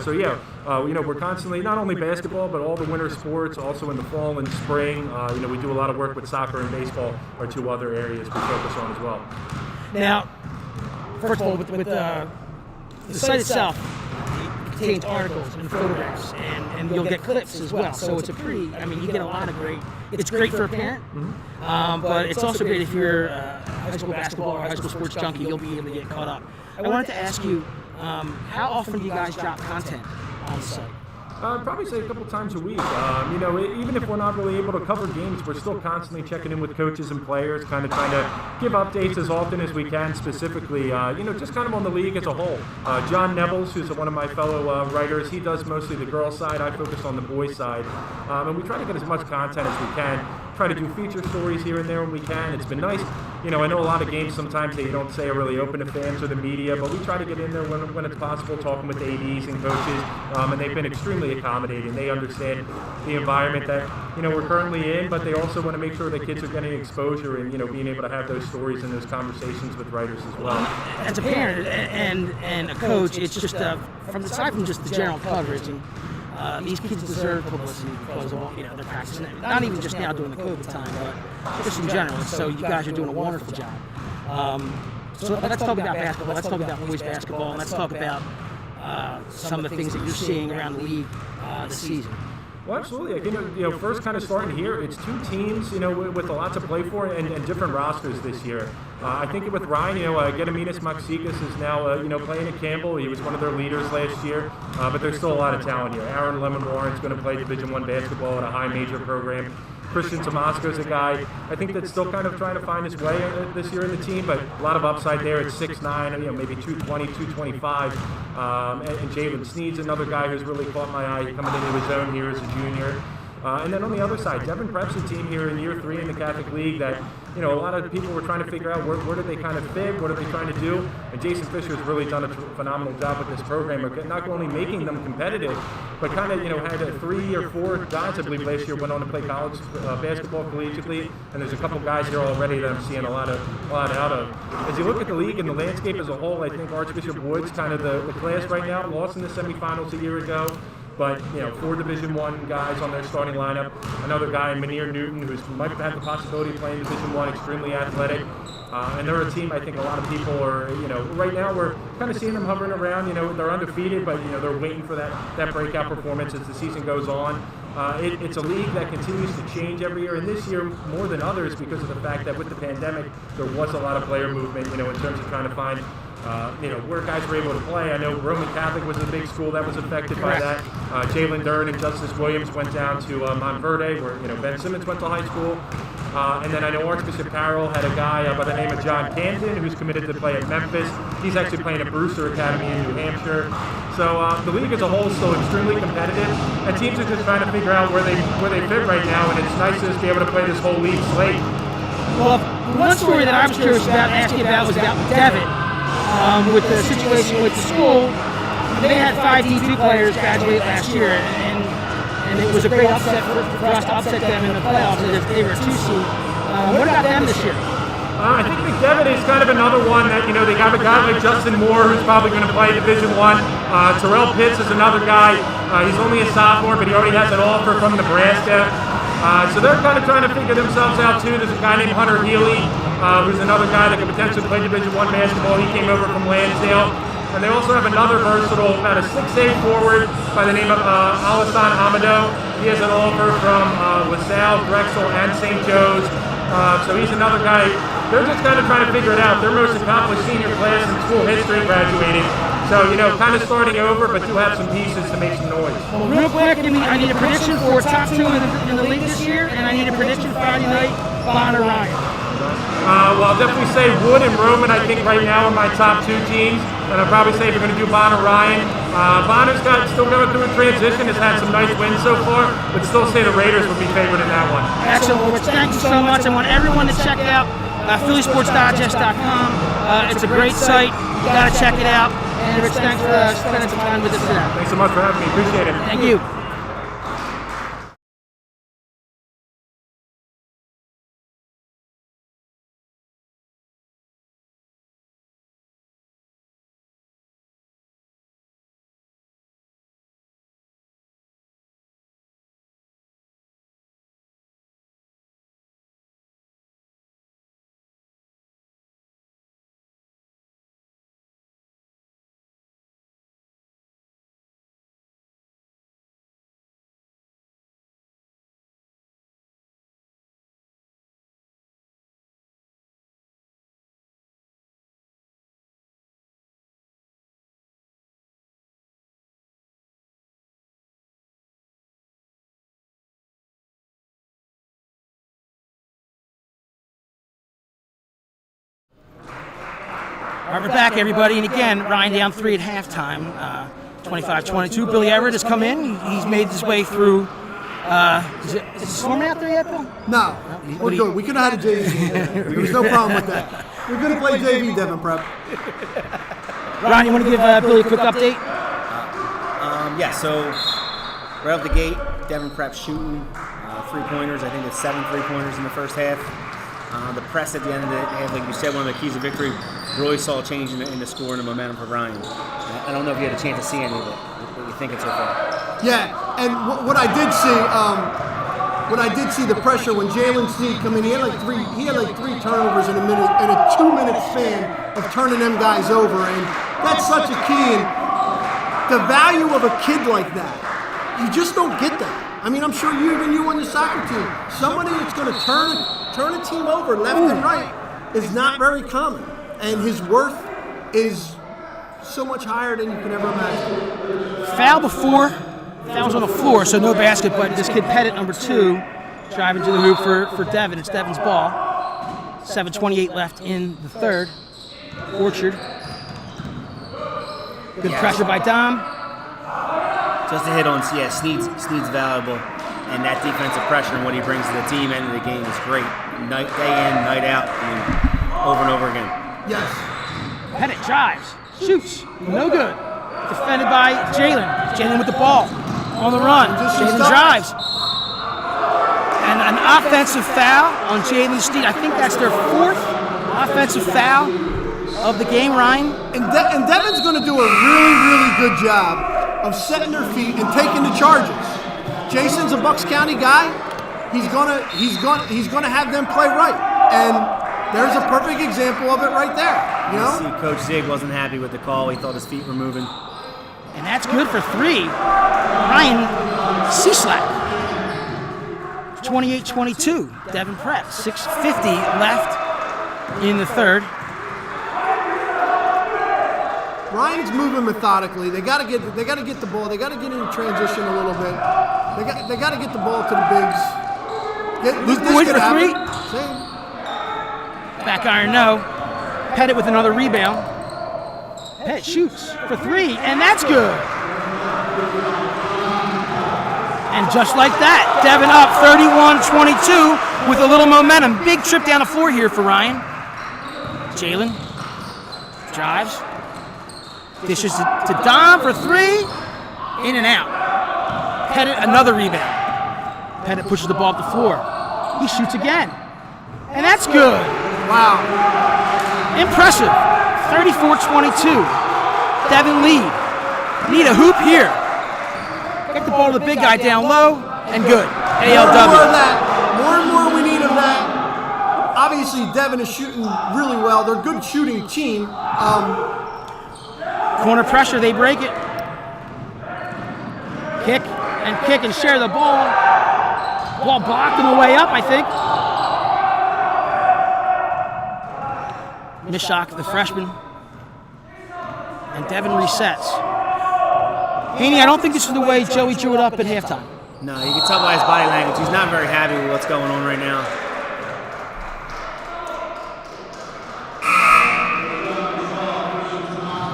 We're constantly, not only basketball, but all the winter sports, also in the fall and spring. We do a lot of work with soccer and baseball, are 2 other areas we focus on as well. Now, first of all, with the site itself, contains articles and photographs, and you'll get clips as well. So it's you get a lot of it's great for a parent, but it's also great if you're a high school basketball or high school sports junkie, you'll be able to get caught up. I wanted to ask you, how often do you guys drop content on the site? I'd probably say a couple times a week. Even if we're not really able to cover games, we're still constantly checking in with coaches and players, kind of trying to give updates as often as we can, specifically, just kind of on the league as a whole. John Nevels, who's one of my fellow writers, he does mostly the girls' side. I focus on the boys' side. And we try to get as much content as we can. try to do feature stories here and there when we can. It's been nice. I know a lot of games sometimes they don't say are really open to fans or the media, but we try to get in there when it's possible, talking with the ADs and coaches, and they've been extremely accommodating. They understand the environment that we're currently in, but they also want to make sure that kids are getting exposure and being able to have those stories and those conversations with writers as well. As a parent and a coach, it's just aside from just the general coverage, and these kids deserve publicity because of they're practicing. Not even just now during the COVID time, but just in general. So you guys are doing a wonderful job. So let's talk about basketball. Let's talk about boys basketball, and let's talk about some of the things that you're seeing around the league this season. Well, absolutely. I think, first kind of starting here, it's two teams, with a lot to play for and different rosters this year. I think with Ryan, Gediminas Maxikas is now, playing at Campbell. He was one of their leaders last year, but there's still a lot of talent here. Aaron Lemon-Warren's going to play Division I basketball at a high major program. Christian Tomasco's a guy, I think, that's still kind of trying to find his way this year in the team, but a lot of upside there at 6'9", maybe 220, 225. And Jalen Sneed's another guy who's really caught my eye coming into his own here as a junior. And then on the other side, Devon Prep's a team here in year 3 in the Catholic League that, a lot of people were trying to figure out where do they kind of fit, what are they trying to do, and Jason Fisher has really done a phenomenal job with this program of not only making them competitive, but kind of, had 3 or 4 guys, I believe, last year went on to play college basketball collegiately, and there's a couple guys here already that I'm seeing a lot out of. As you look at the league and the landscape as a whole, I think Archbishop Wood's kind of the class right now, lost in the semifinals a year ago. But, 4 Division I guys on their starting lineup. Another guy, Manir Newton, who might have had the possibility of playing Division I, extremely athletic. And they're a team I think a lot of people are, right now we're kind of seeing them hovering around. They're undefeated, but, they're waiting for that breakout performance as the season goes on. It's a league that continues to change every year, and this year more than others because of the fact that with the pandemic, there was a lot of player movement, in terms of trying to find where guys were able to play. I know Roman Catholic was a big school that was affected by that. Jalen Dern and Justice Williams went down to Montverde, where Ben Simmons went to high school. And then I know Archbishop Carroll had a guy by the name of John Canton who's committed to play at Memphis. He's actually playing at Brewster Academy in New Hampshire. So the league as a whole is still extremely competitive, and teams are just trying to figure out where they fit right now. And it's nice to just be able to play this whole league slate. Well, one story that I was curious about asking about was about Devon. With the situation with the school, they had 5 D2 players graduate last year, and it was a great upset for us to upset them in the playoffs as if they were a 2 seed. What about them this year? I think Devon is kind of another one that, they got a guy like Justin Moore who's probably going to play Division I. Terrell Pitts is another guy. He's only a sophomore, but he already has an offer from Nebraska. So they're kind of trying to figure themselves out too. There's a guy named Hunter Healy, who's another guy that could potentially play Division I basketball. He came over from Lansdale. And they also have another versatile, about a 6'8" forward by the name of Alassane Amado. He has an offer from LaSalle, Drexel, and St. Joe's. So he's another guy. They're just kind of trying to figure it out. Their most accomplished senior class in school history graduating. So, kind of starting over, but do have some pieces to make some noise. Well, real quick, I need a prediction for top 2 in the league this year, and I need a prediction Friday night, Bonner Ryan. Well, I'll definitely say Wood and Roman, I think, right now are my top 2 teams. And I'll probably say if we're going to do Bonner Ryan. Bonner's still going through a transition, has had some nice wins so far, but still say the Raiders would be favored in that one. Excellent, Rich. Thank you so much. I want everyone to check out PhillySportsDigest.com. It's a great site. You got to check it out. And Rich, thanks for spending some time with us today. Thanks so much for having me. Appreciate it. Thank you. All right, we're back, everybody. And again, Ryan down 3 at halftime, 25-22. Billy Everett has come in. He's made his way through Is it storming out there yet, Bill? No, What we're do you- good. We could have had a JV. There was no problem with that. We're going to play JV, Devon Prep. Ron, you want to give Billy a quick update? Yeah, so right off the gate, Devon Prep shooting 3-pointers. I think it's 7 3-pointers in the first half. The press at the end of the half, like you said, one of the keys of victory, really saw a change in the score and the momentum for Ryan. I don't know if you had a chance to see any of it. What you think so far? Yeah, and what I did see, the pressure when Jalen Snead come in, he had like three turnovers in a 2-minute span of turning them guys over, and that's such a key. And the value of a kid like that, you just don't get that. I mean, I'm sure even you on your soccer team, somebody that's going to turn a team over left and right is not very common, and his worth is so much higher than you can ever imagine. Foul before. Foul's on the floor, so no basket, but this kid Pettit, number 2, driving to the hoop for Devon. It's Devon's ball. 7:28 left in the third. Orchard. Good pressure by Dom. Just to hit on, Snead's valuable, and that defensive pressure and what he brings to the team end of the game is great. Day in, night out, over and over again. Yes. Pettit drives, shoots, no good. Defended by Jalen. Jalen with the ball on the run. Jalen drives. And an offensive foul on Jalen Snead. I think that's their 4th offensive foul of the game, Ryan. And Devon's going to do a really, really good job of setting their feet and taking the charges. Jason's a Bucks County guy. He's gonna have them play right, and there's a perfect example of it right there. You know. See, Coach Zig wasn't happy with the call. He thought his feet were moving. And that's good for 3. Ryan Cieslak. 28-22. Devon Prep. 6:50 left in the third. Ryan's moving methodically. They got to get the ball. They got to get in transition a little bit. They got to get the ball to the bigs. Luke Boyd for 3. Same. Back iron, no. Pettit with another rebound. Pettit shoots for 3, and that's good. And just like that, Devon up 31-22 with a little momentum. Big trip down the floor here for Ryan. Jalen drives. Dishes to Dom for 3. In and out. Pettit, another rebound. Pettit pushes the ball up the floor. He shoots again. And that's good. Wow. Impressive. 34-22. Devon lead. Need a hoop here. Get the ball to the big guy down low, and good. ALW. More of that. More and more we need of that. Obviously, Devon is shooting really well. They're a good shooting team. Corner pressure, they break it. Kick and share the ball. Ball blocked on the way up, I think. Mishak, the freshman. And Devon resets. Haney, I don't think this is the way Joey drew it up at halftime. No, you can tell by his body language. He's not very happy with what's going on right now.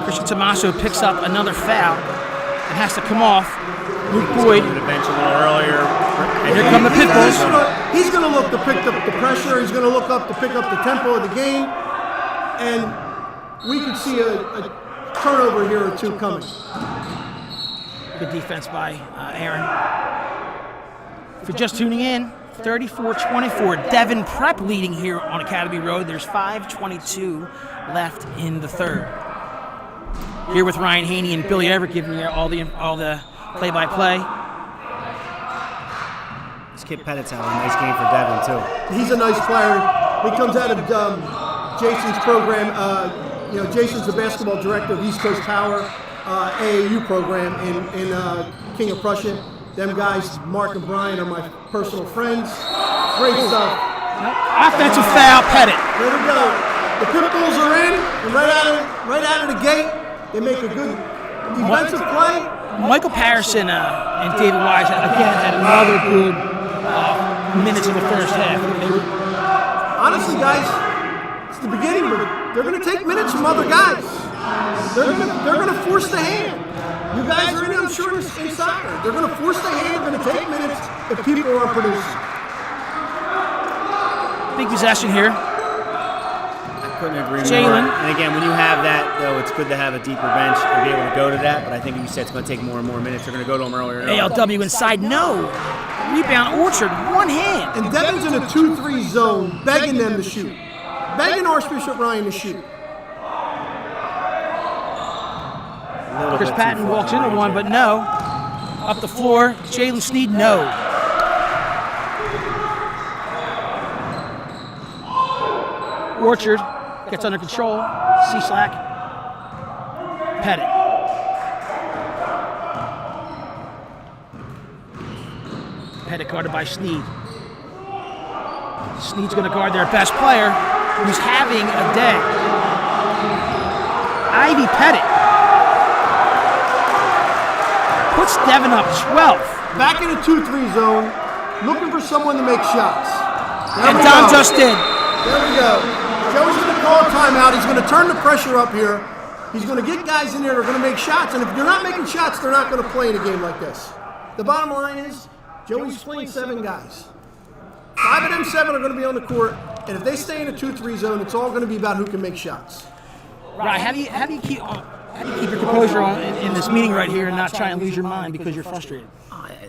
Christian Tommaso picks up another foul and has to come off. Luke Boyd. To the bench a little earlier. And here come the pit bulls. He's going to look to pick up the pressure. He's going to look up to pick up the tempo of the game. And we could see a turnover here or 2 coming. Good defense by Aaron. If you're just tuning in, 34-24. Devon Prep leading here on Academy Road. There's 5:22 left in the third. Here with Ryan Haney and Billy Everett giving you all the play-by-play. This kid Pettit's having a nice game for Devon too. He's a nice player. He comes out of Jason's program. Jason's the basketball director of East Coast Power AAU program in King of Prussia. Them guys, Mark and Brian, are my personal friends. Great stuff. Offensive foul, Pettit. There we go. The pit bulls are in, and right out of the gate, they make a good defensive play. Michael Patterson and David Wise again had another good minutes in the first half. Honestly, guys, it's the beginning, but they're going to take minutes from other guys. They're going to force the hand. You guys are in, I'm sure, in soccer. They're going to force the hand. They're going to take minutes if people aren't producing. Big possession here. I couldn't agree more. Jalen. And again, when you have that, though, it's good to have a deeper bench and be able to go to that. But I think you said it's going to take more and more minutes. They're going to go to them earlier. ALW inside, no. Rebound, Orchard, one hand. And Devon's in a 2-3 zone, begging them to shoot. Begging Archbishop Ryan to shoot. Chris Patton walks into one, but no. Up the floor, Jalen Sneed, no. Orchard gets under control. C-Slack. Pettit. Pettit guarded by Sneed. Sneed's going to guard their best player, who's having a day. Ivy Pettit puts Devon up 12. Back in a 2-3 zone, looking for someone to make shots. And Dom just did. There we go. Joe's going to call a timeout. He's going to turn the pressure up here. He's going to get guys in there that are going to make shots. And if they're not making shots, they're not going to play in a game like this. The bottom line is, Joey's playing 7 guys. 5 of them 7 are going to be on the court. And if they stay in a 2-3 zone, it's all going to be about who can make shots. Right. How do you keep your composure in this meeting right here and not try and lose your mind because you're frustrated?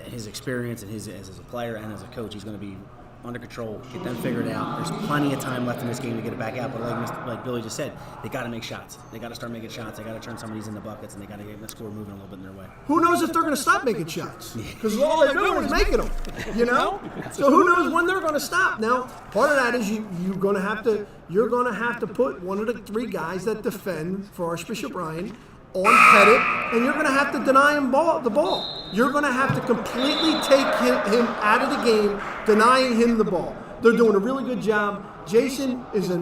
His experience and his as a player and as a coach, he's going to be under control, get them figured out. There's plenty of time left in this game to get it back out, but like Billy just said, they got to make shots. They got to start making shots. They got to turn some of these into buckets, and they got to get the score moving a little bit in their way. Who knows if they're going to stop making shots? Because all they're doing is making them, you know? So who knows when they're going to stop? Now, part of that is you're going to have to put one of the 3 guys that defend for Archbishop Ryan on Pettit, and you're going to have to deny him the ball. You're going to have to completely take him out of the game, denying him the ball. They're doing a really good job. Jason is a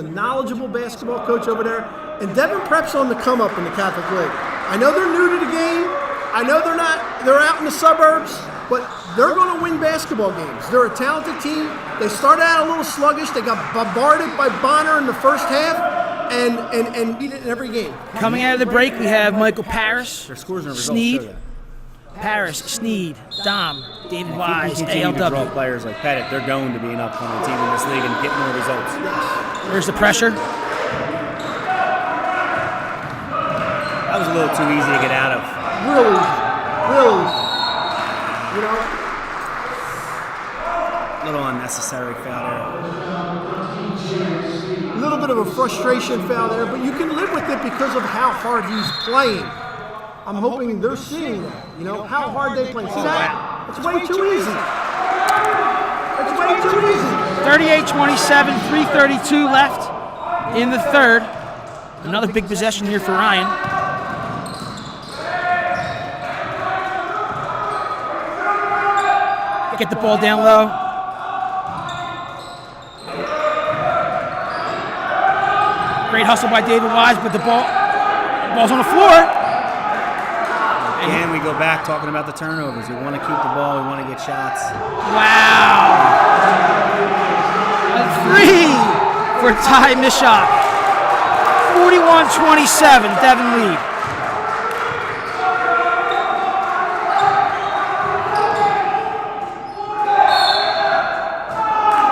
knowledgeable basketball coach over there, and Devon Prep's on the come up in the Catholic League. I know they're new to the game. I know they're out in the suburbs, but they're going to win basketball games. They're a talented team. They started out a little sluggish. They got bombarded by Bonner in the first half. And beat it in every game. Coming out of the break, we have Michael Paris, Their scores and results Sneed, show that. Paris, Sneed, Dom, David Wise, If you continue to draw ALW. players like Pettit, they're going to be an upcoming team in this league and get more results. Where's the pressure? That was a little too easy to get out of. Really, you know. A little unnecessary foul there. A little bit of a frustration foul there, but you can live with it because of how hard he's playing. I'm hoping they're seeing that, you know, how hard they play. See that? It's way too easy. It's way too easy. 38-27, 3:32 left in the third. Another big possession here for Ryan. Get the ball down low. Great hustle by David Wise, but the ball's on the floor. Again, we go back talking about the turnovers. We want to keep the ball. We want to get shots. Wow. A 3 for Ty Mishop. 41-27, Devon lead.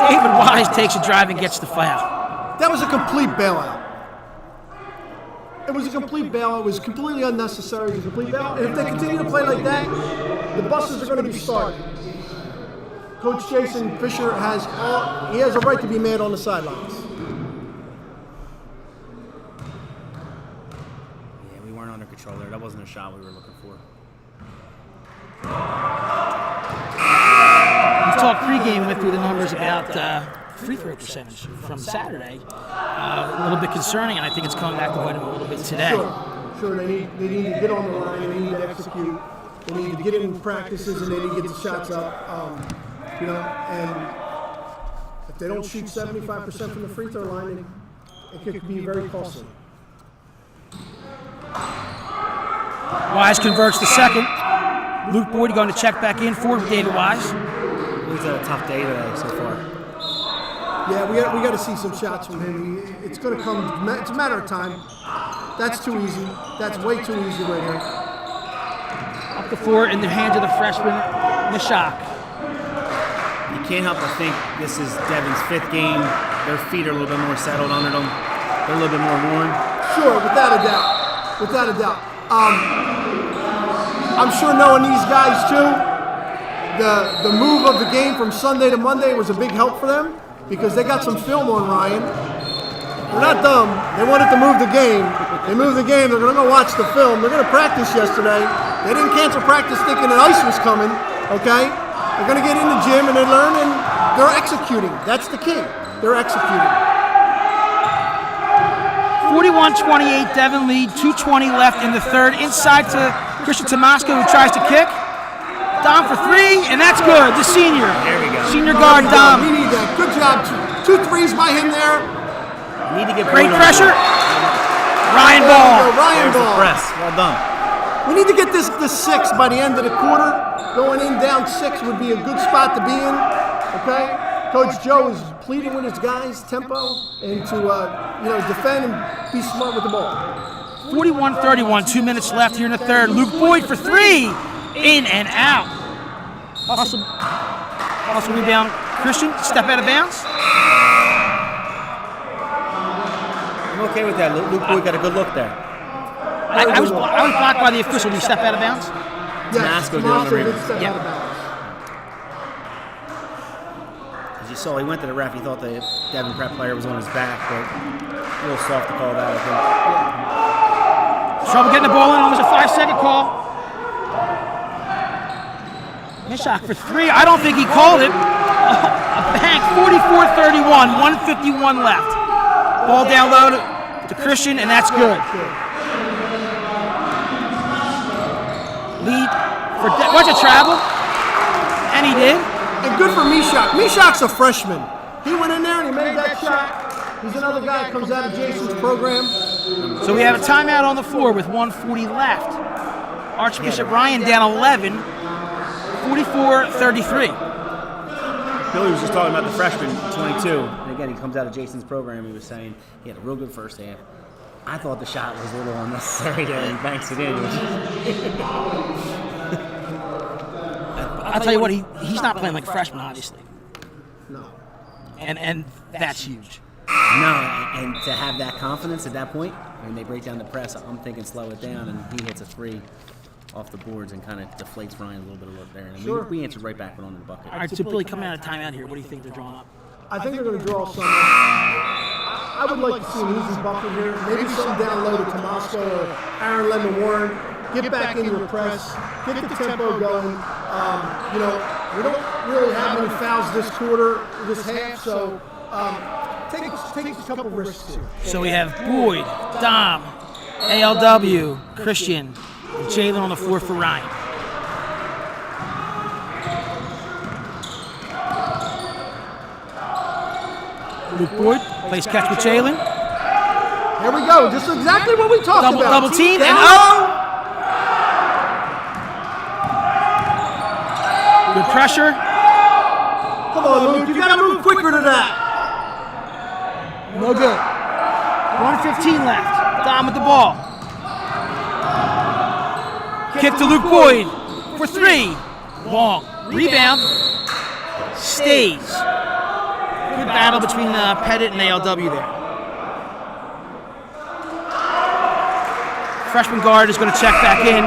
David Wise takes a drive and gets the foul. That was a complete bailout. It was a complete bailout. It was completely unnecessary. It was a complete bailout. And if they continue to play like that, the buses are going to be started. Coach Jason Fisher has a right to be mad on the sidelines. Yeah, we weren't under control there. That wasn't a shot we were looking for. We talked pregame, went through the numbers about free throw percentage from Saturday. A little bit concerning, and I think it's coming back to bite them a little bit today. Sure. They need to get on the line. They need to execute. They need to get in practices, and they need to get the shots up. You know, and if they don't shoot 75% from the free throw line, it could be very costly. Wise converts the second. Luke Boyd going to check back in for David Wise. He's had a tough day today so far. Yeah, we got to see some shots from him. It's going to come. It's a matter of time. That's too easy. That's way too easy right here. the floor in the hands of the freshman, Mishak. You can't help but think this is Devon's 5th game. Their feet are a little bit more settled under them. They're a little bit more worn. Sure, without a doubt. Without a doubt. I'm sure knowing these guys too, the move of the game from Sunday to Monday was a big help for them because they got some film on Ryan. They're not dumb. They wanted to move the game. They moved the game. They're going to go watch the film. They're going to practice yesterday. They didn't cancel practice thinking that ice was coming, okay? They're going to get in the gym and they learn and they're executing. That's the key. They're executing. 41-28, Devon lead, 2:20 left in the third. Inside to Christian Tomasco, who tries to kick. Dom for 3, and that's good. The senior. There we go. Senior guard, Dom. We need that. Good job. 2 threes by him there. Need to get Great Boyd on pressure. the Ryan Ball. Ryan There's the Ball. press. Well done. We need to get this to 6 by the end of the quarter. Going in down 6 would be a good spot to be in. Okay? Coach Joe is pleading with his guys, tempo, and to defend and be smart with the ball. 41-31, 2 minutes left here in the third. Luke Boyd for 3, in and out. Hustle rebound, Christian, step out of bounds. I'm okay with that. Luke Boyd got a good look there. I was blocked by the official. Did he step out of bounds? Yes, Tomasco did on the Tomasco rebound. did step Yep. out of bounds. As you saw, he went to the ref. He thought the Devon prep player was on his back, but a little soft to call that, I think. Trouble getting the ball in, almost a 5-second call. Mishak for 3. I don't think he called it. A bank, 44-31, 1:51 left. Ball down low to Christian, and that's good. Lead for watch it travel, and he did. And good for Mishak. Mishak's a freshman. He went in there and he made that shot. He's another guy that comes out of Jason's program. So we have a timeout on the floor with 1:40 left. Archbishop Ryan down 11, 44-33. Billy was just talking about the freshman, 22. And again, he comes out of Jason's program. He was saying he had a real good first half. I thought the shot was a little unnecessary there and banks it in. I'll tell you what, he's not playing like a freshman, obviously. No. And that's huge. No, and to have that confidence at that point, when they break down the press, I'm thinking slow it down, and he hits a 3 off the boards and kind of deflates Ryan a little bit of look there. And Sure. we answered right back on the bucket. All right, so Billy, coming out of timeout here, what do you think they're drawing up? I think they're going to draw some. I would like to see an easy bucket here. Maybe something down low to Tomasco or Aaron Lemon-Warren. Get back into the press. Get the tempo going. We don't really have many fouls this quarter, this half, so take a couple risks here. So we have Boyd, Dom, ALW, Christian, and Jalen on the floor for Ryan. Luke Boyd plays catch with Jalen. Here we go. Just exactly what we talked about. Double team Down and low. up. Good pressure. Come on, Luke. You got to move quicker than that. No good. 1:15 left. Dom with the ball. Kick to Luke Boyd for 3. Long. Rebound. Stays. Good battle between Pettit and ALW there. Freshman guard is going to check back in.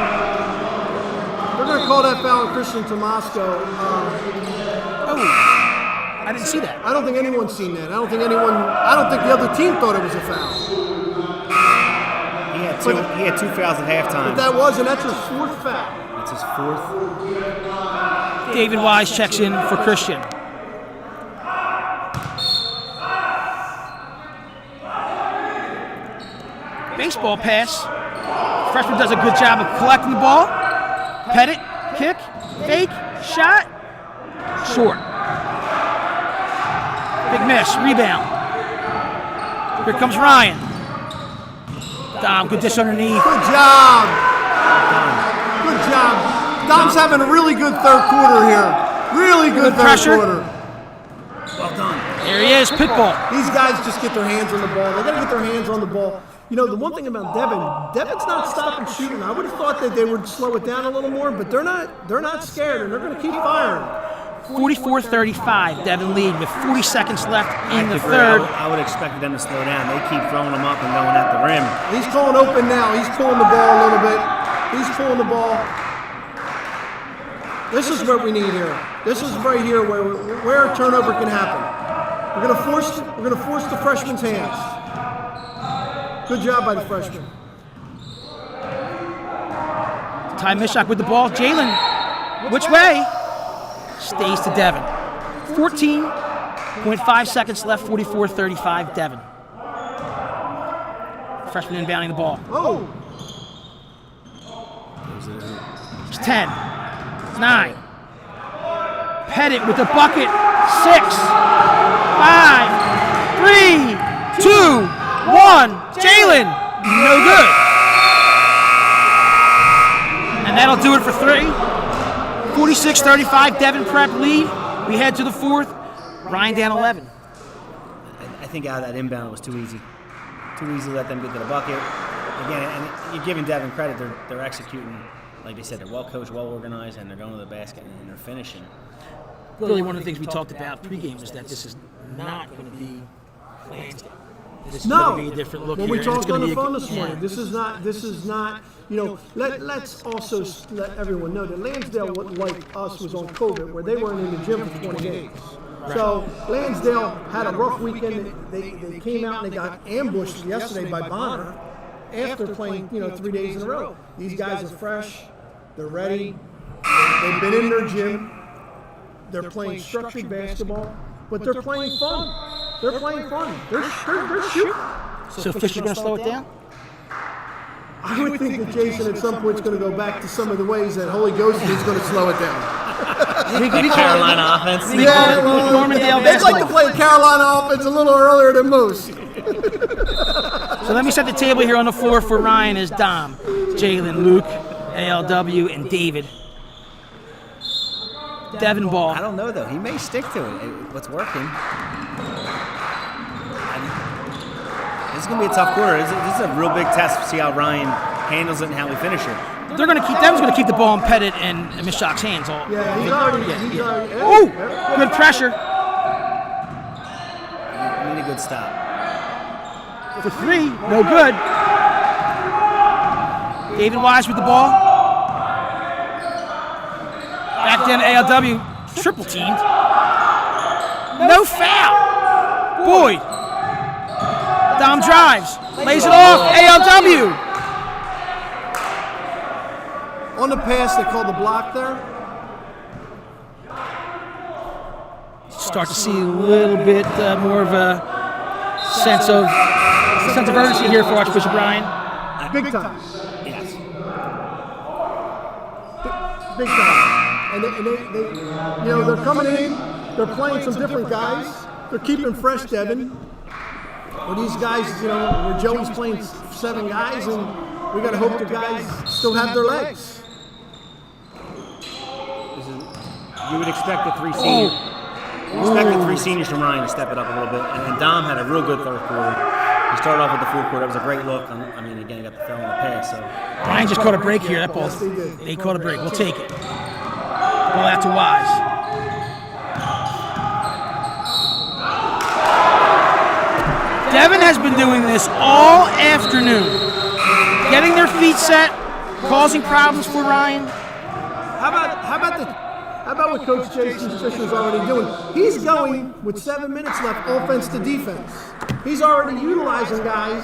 They're going to call that foul on Christian Tomasco. Oh, I didn't see that. I don't think anyone's seen that. I don't think the other team thought it was a foul. He had 2 fouls at halftime. But that's his 4th foul. That's his 4th. David Wise checks in for Christian. Baseball pass. Freshman does a good job of collecting the ball. Pettit, kick, fake, shot, short. Big miss, rebound. Here comes Ryan. Dom, good dish underneath. Good job. Good job. Dom's having a really good third quarter here. Really good third pressure. quarter. Well done. There he is, Pitbull. These guys just get their hands on the ball. They got to get their hands on the ball. You know, the one thing about Devon's not stopping shooting. I would have thought that they would slow it down a little more, but they're not scared, and they're going to keep firing. 44-35, Devon lead with 40 seconds left in the agree. third. I would have expected them to slow down. They keep throwing them up and going at the rim. He's pulling open now. He's pulling the ball a little bit. He's pulling the ball. This is what we need here. This is right here where a turnover can happen. We're gonna force the freshman's hands. Good job by the freshman. Ty Mishak with the ball. Jalen, which way? Stays to Devon. 14.5 seconds left, 44-35, Devon. Freshman inbounding the ball. Oh! It's 10, 9. Pettit with the bucket. 6, 5, 3, 2, 1. Jalen, no good. And that'll do it for 3. 46-35, Devon Prep lead. We head to the fourth. Ryan down 11. I think out of that inbound was too easy. Too easy to let them get to the bucket. Again, and you're giving Devon credit. They're executing, like they said, they're well coached, well organized, and they're going to the basket and they're finishing. Really, one of the things we talked about pregame was that this is not going to be Lansdale. This is going to be a different look when here. we talked on the phone this Yeah. morning, this is not. You know, let's also let everyone know that Lansdale, like us, was on COVID, where they weren't in the gym for 20 days. Right. So Lansdale had a rough weekend. They came out and they got ambushed yesterday by Bonner after playing 3 days in a row. These guys are fresh. They're ready. They've been in their gym. They're playing structured basketball, but they're playing fun. They're playing fun. They're shooting. So Fisher's going to slow it down? I would think that Jason at some point is going to go back to some of the ways that Holy Ghost is going to slow it down. Carolina offense. Yeah, well, Normandale they'd like to basketball. play Carolina offense a little earlier than most. So let me set the table here on the floor for Ryan as Dom, Jalen, Luke, ALW, and David. Devon ball. I don't know, though. He may stick to it. What's working. This is going to be a tough quarter. This is a real big test to see how Ryan handles it and how we finish it. Devon's going to keep the ball in Pettit and Mishak's hands all. Yeah, he's already. Ooh, good pressure We need a good stop. for 3. No good. David Wise with the ball. Back down to ALW. Triple teamed. No foul. Boyd. Dom drives. Lays it off. ALW. On the pass, they call the block there. Start to see a little bit more of a sense of urgency here for Archbishop Ryan. Big time. Yes. Big time. And they're coming in. They're playing some different guys. They're keeping fresh Devon. Where these guys, where Joey's playing 7 guys, and we got to hope the guys still have their legs. You would expect the 3 seniors. Seniors from Ryan to step it up a little bit. And Dom had a real good third quarter. He started off with the full quarter. It was a great look. Again, he got the foul on the pass. So Ryan just caught a break here. That ball. Yes, they did. They caught a break. We'll take it. Ball out to Wise. Devon has been doing this all afternoon. Getting their feet set, causing problems for Ryan. How about what Coach Jason Fisher's already doing? He's going with 7 minutes left, offense to defense. He's already utilizing guys,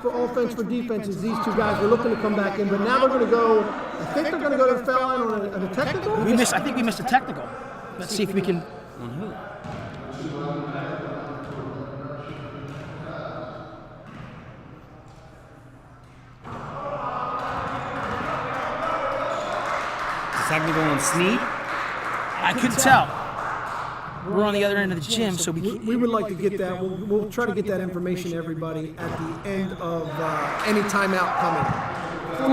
for offense for defenses. These 2 guys were looking to come back in, but now they're going to go. I think they're going to go to the foul line on a technical. I think we missed a technical. Let's see if we can. technical on Snead? I couldn't tell. We're on the other end of the gym, so we can't. We would like to get that. We'll try to get that information to everybody at the end of any timeout coming.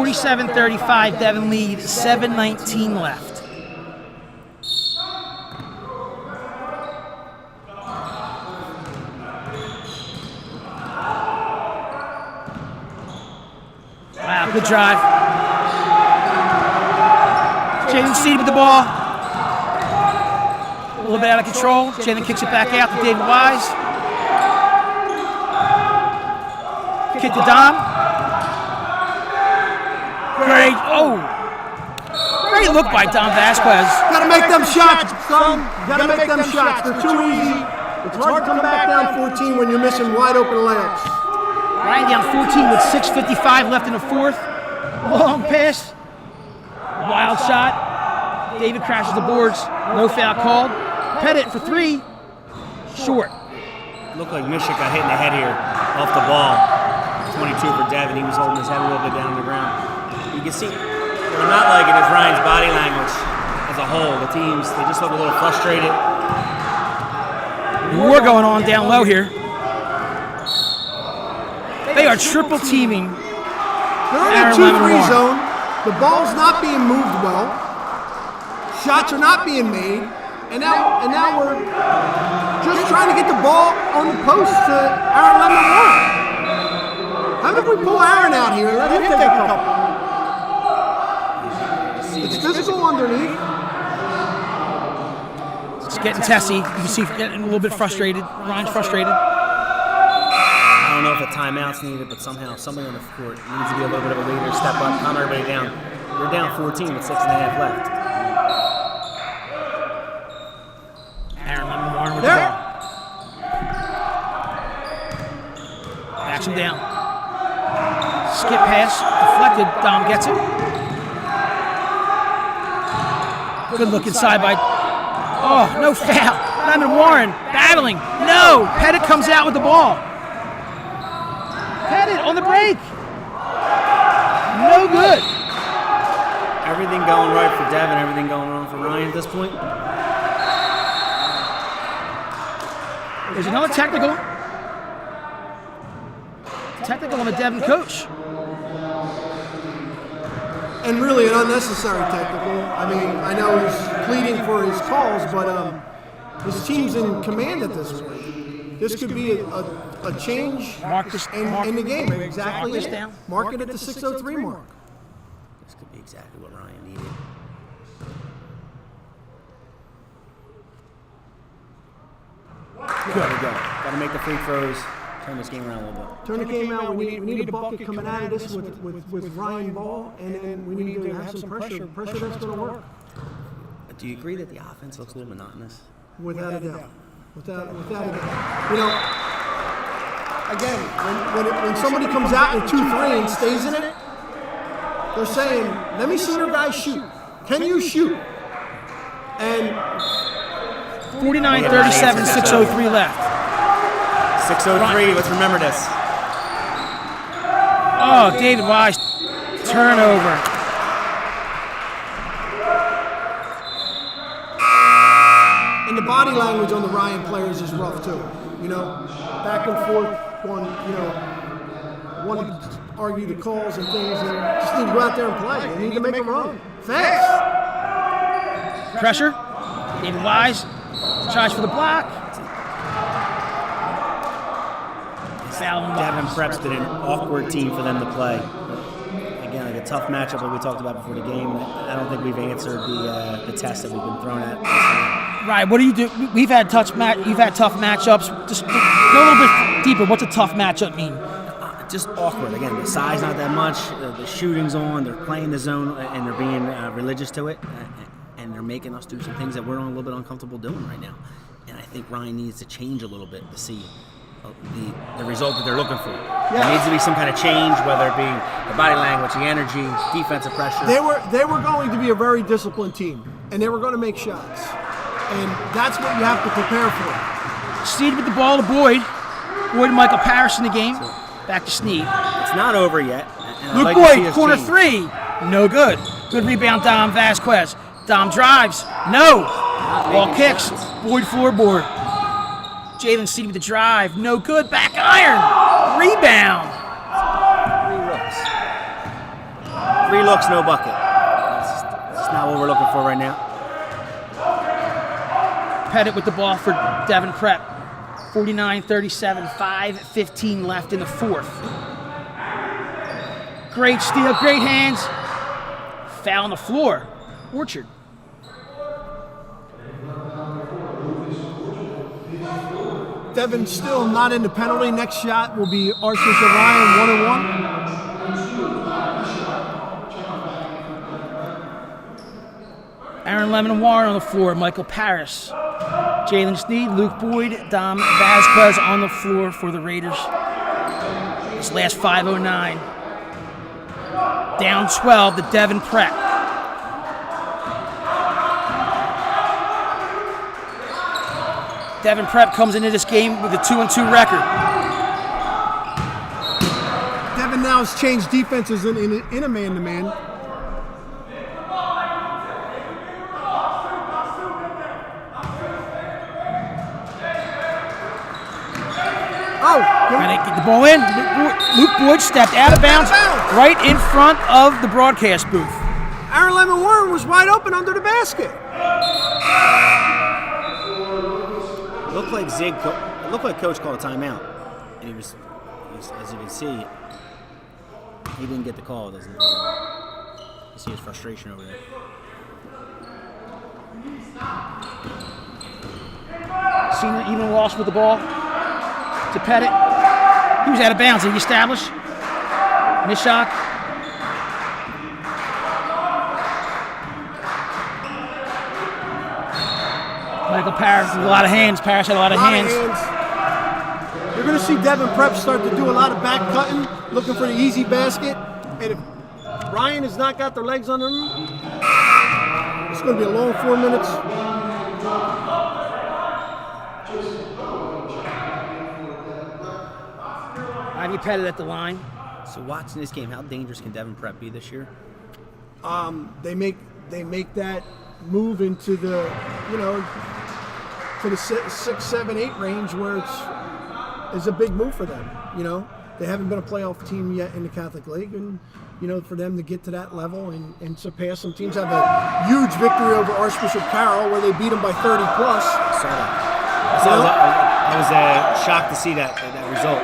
47-35, Devon lead, 7:19 left. Good drive. Jalen Seed with the ball. A little bit out of control. Jalen kicks it back out to David Wise. Kick to Dom. Great. Oh. Great look by Dom Vasquez. Gotta make them shots, son. Gotta make them shots. They're too easy. It's hard to come back down 14 when you're missing wide open layups. Ryan down 14 with 6:55 left in the fourth. Long pass. Wild shot. David crashes the boards. No foul called. Pettit for three. Short. Looked like Mishik got hit in the head here off the ball. 22 for Devon. He was holding his head a little bit down on the ground. You can see what I'm not liking is Ryan's body language as a whole. The teams, they just look a little frustrated. War going on down low here. They are triple teaming. They're in a 2-3 zone. The ball's not being moved well. Shots are not being made. And now we're just trying to get the ball on the post to Aaron Lemon. How about we pull Aaron out here and let him take a couple? It's physical underneath. It's getting testy. You can see getting a little bit frustrated. Ryan's frustrated. I don't know if a timeout's needed, but somehow somebody on the court needs to be a little bit of a leader, step up, calm everybody down. We're down 14 with 6.5 left. Aaron Lemon Warren with There. the ball. Backs him down. Skip pass, deflected. Dom gets it. Good look inside by. Oh, no foul. Lemon Warren battling. No. Pettit comes out with the ball. Pettit on the break. No good. Everything going right for Devon, everything going wrong for Ryan at this point. There's another technical. Technical on the Devon coach. And really an unnecessary technical. I mean, I know he's pleading for his calls, but his team's in command at this point. This could be a change in the game. Exactly. Mark this down. Mark it at the 6:03 mark. This could be exactly what Ryan needed. Gotta go. Gotta make the free throws. Turn this game around a little bit. Turn the game out. We need a bucket coming out of this with Ryan Ball, and then we need to have some pressure. Pressure that's going to work. Do you agree that the offense looks a little monotonous? Without a doubt. Without a doubt. You know, again, when somebody comes out in 2-3 and stays in it, they're saying, let me see your guys shoot. Can you shoot? And 49-37, 6:03 left. 6:03, let's remember this. Oh, David Wise, turnover. And the body language on the Ryan players is rough too. You know, back and forth on, want to argue the calls and things, and just need to go out there and play. They need to make a run. Fast. Pressure. David Wise tries for the block. Devon Prep's been an awkward team for them to play. Again, like a tough matchup that we talked about before the game. I don't think we've answered the test that we've been thrown at. Right. What do you do? You've had tough matchups. Just go a little bit deeper. What's a tough matchup mean? Just awkward. Again, the size not that much. The shooting's on. They're playing the zone and they're being religious to it, and they're making us do some things that we're a little bit uncomfortable doing right now. And I think Ryan needs to change a little bit to see the result that they're looking for. Yeah. There needs to be some kind of change, whether it be the body language, the energy, defensive pressure. They were going to be a very disciplined team, and they were going to make shots, and that's what you have to prepare for. Sneed with the ball to Boyd. Boyd and Michael Parrish in the game. Back to Sneed. It's not over yet. Luke Boyd, corner three. No good. Good rebound, Dom Vasquez. Dom drives. No. Ball kicks. Boyd floorboard. Jalen Sneed with the drive. No good. Back iron. Rebound. 3 looks, no bucket. That's not what we're looking for right now. Pettit with the ball for Devon Prep. 49-37, 5:15 left in the fourth. Great steal, great hands. Foul on the floor. Orchard. Devon still not in the penalty. Next shot will be Archbishop Ryan 1-1. Aaron Lemon Warren on the floor. Michael Paris. Jalen Sneed, Luke Boyd, Dom Vasquez on the floor for the Raiders. This last 5:09. Down 12 to Devon Prep. Devon Prep comes into this game with a 2-2 record. Devon now has changed defenses in a man-to-man. Trying to get the ball in. Luke Boyd stepped out of bounds right in front of the broadcast booth. Aaron Lemon Warren was wide open under the basket. It looked like it looked like Coach called a timeout, and he was, as you can see, he didn't get the call. Doesn't it? You see his frustration over there. Senior Even Walsh with the ball to Pettit. He was out of bounds. Did he establish? Miss shot. Michael Parrish with a lot of hands. Parrish had a lot of hands. You're going to see Devon Prep start to do a lot of back cutting, looking for the easy basket. And if Ryan has not got their legs under him, it's going to be a long 4 minutes. Ivy Pettit at the line. So watching this game, how dangerous can Devon Prep be this year? They make that move into the, to the 6, 7, 8 range where it's a big move for them. They haven't been a playoff team yet in the Catholic League, and for them to get to that level and surpass some teams, have a huge victory over Archbishop Carroll where they beat them by 30 plus. I saw that. I was shocked to see that result,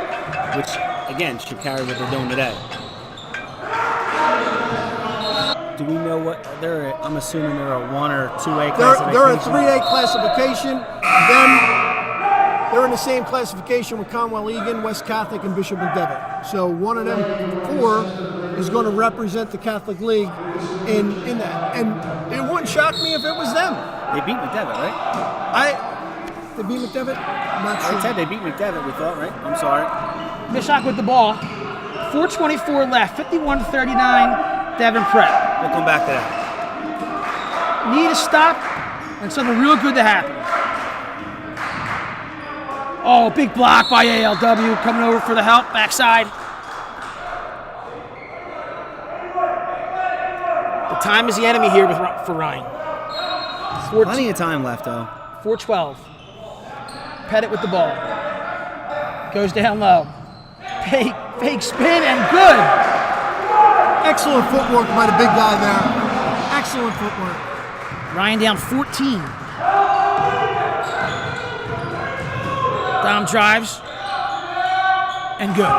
which again should carry what they're doing today. Do we know what they're? I'm assuming they're a 1 or 2A classification. They're a 3A classification. They're in the same classification with Conwell Egan, West Catholic, and Bishop and Devon. So one of them 4 is going to represent the Catholic League in that. And it wouldn't shock me if it was them. They beat McDevitt, right? They beat McDevitt? I'm not sure. I said they beat McDevitt, we thought, right? I'm sorry. Mishak with the ball. 4:24 left. 51-39. Devon Prep. We'll come back to that. Need a stop and something real good to happen. Oh, big block by ALW coming over for the help. Backside. The time is the enemy here for Ryan. Plenty of time left, though. 4:12. Pettit with the ball. Goes down low. Fake spin and good. Excellent footwork by the big guy there. Excellent footwork. Ryan down 14. Dom drives. And good.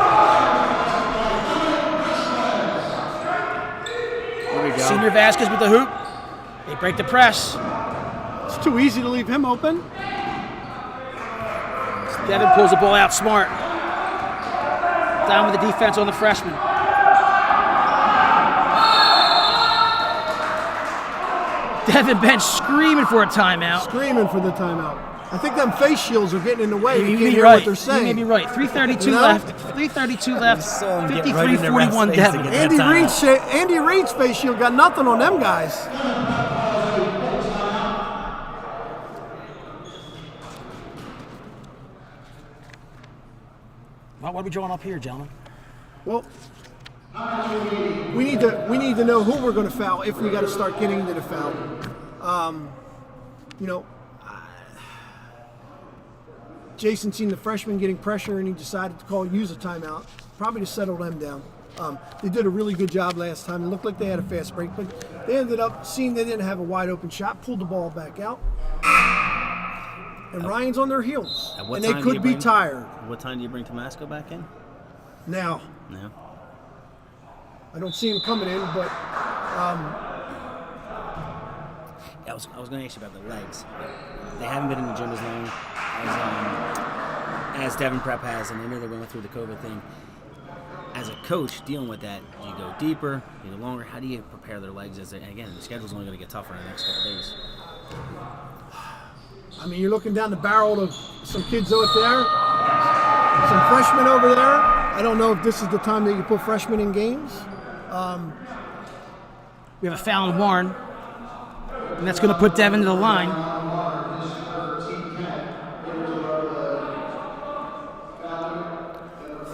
Here we go. Senior Vasquez with the hoop. They break the press. It's too easy to leave him open. Devon pulls the ball out smart. Down with the defense on the freshman. Devon bench screaming for a timeout. Screaming for the timeout. I think them face shields are getting in the way. You may can't be hear right. what they're saying. You may be right. 3:32 left. 3:32 left. 53-41 Devon. Andy Reid's face shield got nothing on them guys. Well, what are we drawing up here, gentlemen? Well, we need to know who we're going to foul if we got to start getting into the foul. Jason seen the freshman getting pressure and he decided to use a timeout, probably to settle them down. They did a really good job last time. It looked like they had a fast break, but they ended up seeing they didn't have a wide open shot, pulled the ball back out. And Ryan's on their heels, and they could be tired. What time do you bring Tomasco back in? Now. No. I don't see him coming in, but I was going to ask you about the legs. They haven't been in the gym as long as Devon Prep has, and I know they're going through the COVID thing. As a coach dealing with that, do you go deeper, do you go longer? How do you prepare their legs? Again, the schedule's only going to get tougher in the next couple of days. I mean, you're looking down the barrel of some kids out there, some freshmen over there. I don't know if this is the time that you put freshmen in games. We have a foul on Warren, and that's going to put Devon to the line.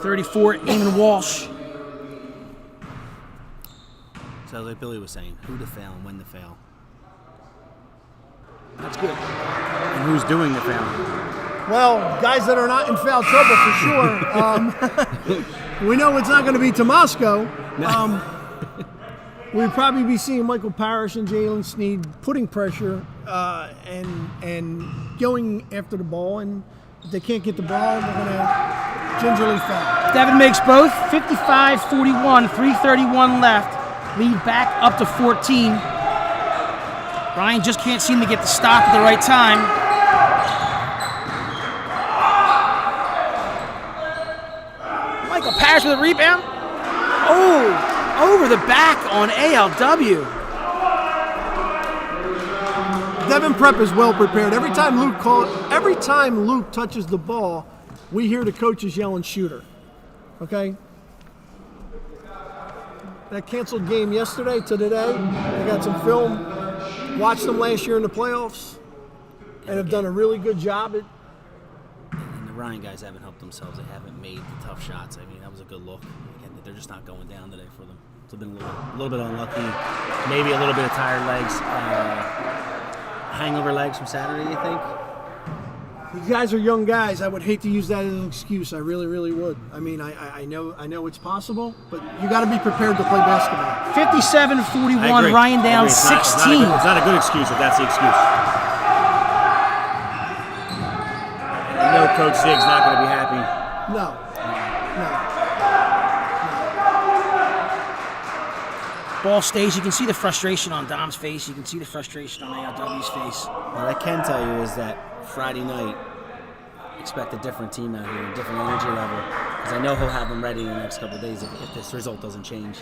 34, Eamon Walsh. So like Billy was saying, who to fail and when to fail. That's good. And who's doing the failing? Well, guys that are not in foul trouble for sure. We know it's not going to be Tomasco. We'd probably be seeing Michael Parrish and Jalen Sneed putting pressure and going after the ball. And if they can't get the ball, they're going to gingerly foul. Devon makes both. 55-41, 3:31 left. Lead back up to 14. Ryan just can't seem to get the stop at the right time. Michael Parrish with a rebound. Oh, over the back on ALW. Devon Prep is well prepared. Every time Luke touches the ball, we hear the coaches yelling shooter. Okay? That canceled game yesterday to today, I got some film. Watched them last year in the playoffs and have done a really good job at. And the Ryan guys haven't helped themselves. They haven't made the tough shots. I mean, that was a good look. Again, they're just not going down today for them. It's been a little bit unlucky. Maybe a little bit of tired legs. Hangover legs from Saturday, you think? These guys are young guys. I would hate to use that as an excuse. I really, really would. I mean, I know it's possible, but you got to be prepared to play basketball. 57-41, Ryan down 16. It's not a good excuse if that's the excuse. I know Coach Zig's not going to be happy. No. Ball stays. You can see the frustration on Dom's face. You can see the frustration on ALW's face. What I can tell you is that Friday night, expect a different team out here, a different energy level, because I know he'll have them ready in the next couple of days if this result doesn't change.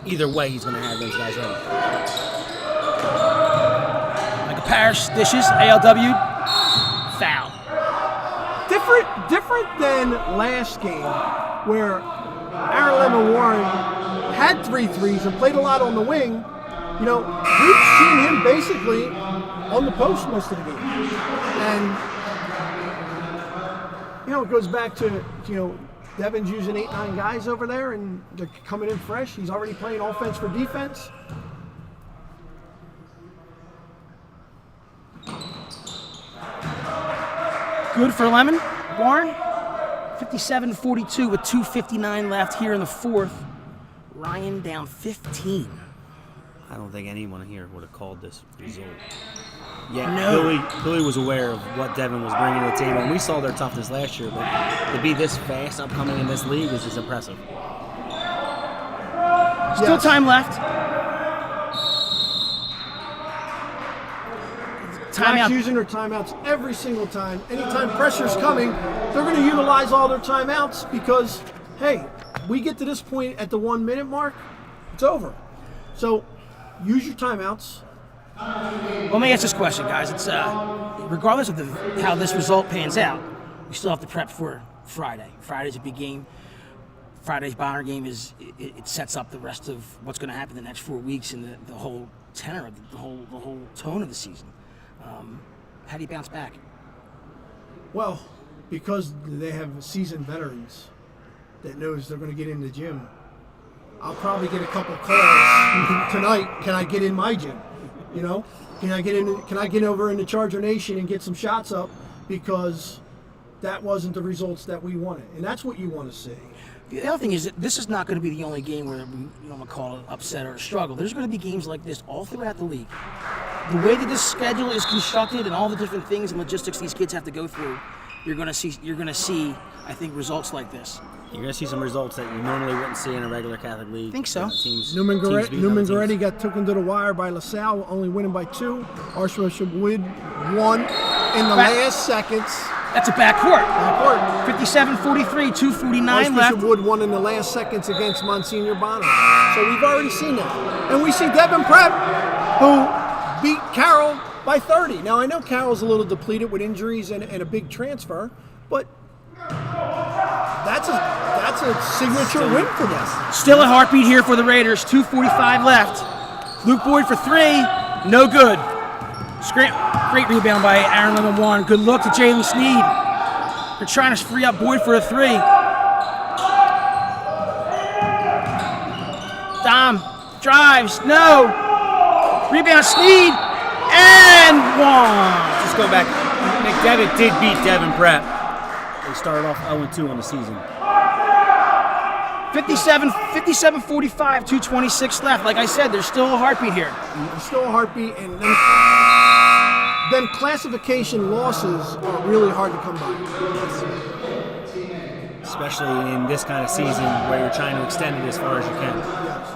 Either way, he's going to have those guys ready. Michael Parrish dishes, ALW, foul. Different than last game, where Aaron Lemon Warren had 3 threes and played a lot on the wing. You know, we've seen him basically on the post most of the game. And, you know, it goes back to, you know, Devon's using 8-9 guys over there, and they're coming in fresh. He's already playing offense for defense. Good for Lemon. Warren, 57-42 with 2:59 left here in the fourth. Ryan down 15. I don't think anyone here would have called this result. Yeah, No. Billy was aware of what Devon was bringing to the table, and we saw their toughness last year, but to be this fast upcoming in this league is just impressive. Still time left. Timeout. Timeout. Using their timeouts every single time. Anytime pressure's coming, they're going to utilize all their timeouts because, hey, we get to this point at the 1 minute mark, it's over. So use your timeouts. Well, let me ask this question, guys. It's regardless of how this result pans out, we still have to prep for Friday. Friday's a big game. Friday's Bonner game it sets up the rest of what's going to happen the next 4 weeks and the whole tenor of the whole tone of the season. How do you bounce back? Well, because they have seasoned veterans that knows they're going to get in the gym. I'll probably get a couple calls tonight. Can I get in my gym? You know, can I get over in the Charger Nation and get some shots up because that wasn't the results that we wanted, and that's what you want to see. The other thing is that this is not going to be the only game where we don't call it an upset or a struggle. There's going to be games like this all throughout the league. The way that this schedule is constructed and all the different things and logistics these kids have to go through, you're going to see, I think, results like this. You're going to see some results that you normally wouldn't see in a regular Catholic league. I think so. Newman Goretti got taken to the wire by LaSalle, only winning by 2. Archbishop Wood won in the last seconds. That's a backcourt. 57-43, 2:49 left. Archbishop Wood won in the last seconds against Monsignor Bonner. So we've already seen that. And we see Devon Prep, who beat Carroll by 30. Now, I know Carroll's a little depleted with injuries and a big transfer, but that's a signature win for them. Still a heartbeat here for the Raiders. 2:45 left. Luke Boyd for 3. No good. Great rebound by Aaron Lemon Warren. Good look to Jalen Sneed. They're trying to free up Boyd for a 3. Dom drives. No. Rebound Sneed. And 1. Just go back. McDevitt did beat Devon Prep. They started off 0-2 on the season. 57-45, 2:26 left. Like I said, there's still a heartbeat here. There's still a heartbeat, and then classification losses are really hard to come by. Especially in this kind of season where you're trying to extend it as far as you can. Yes.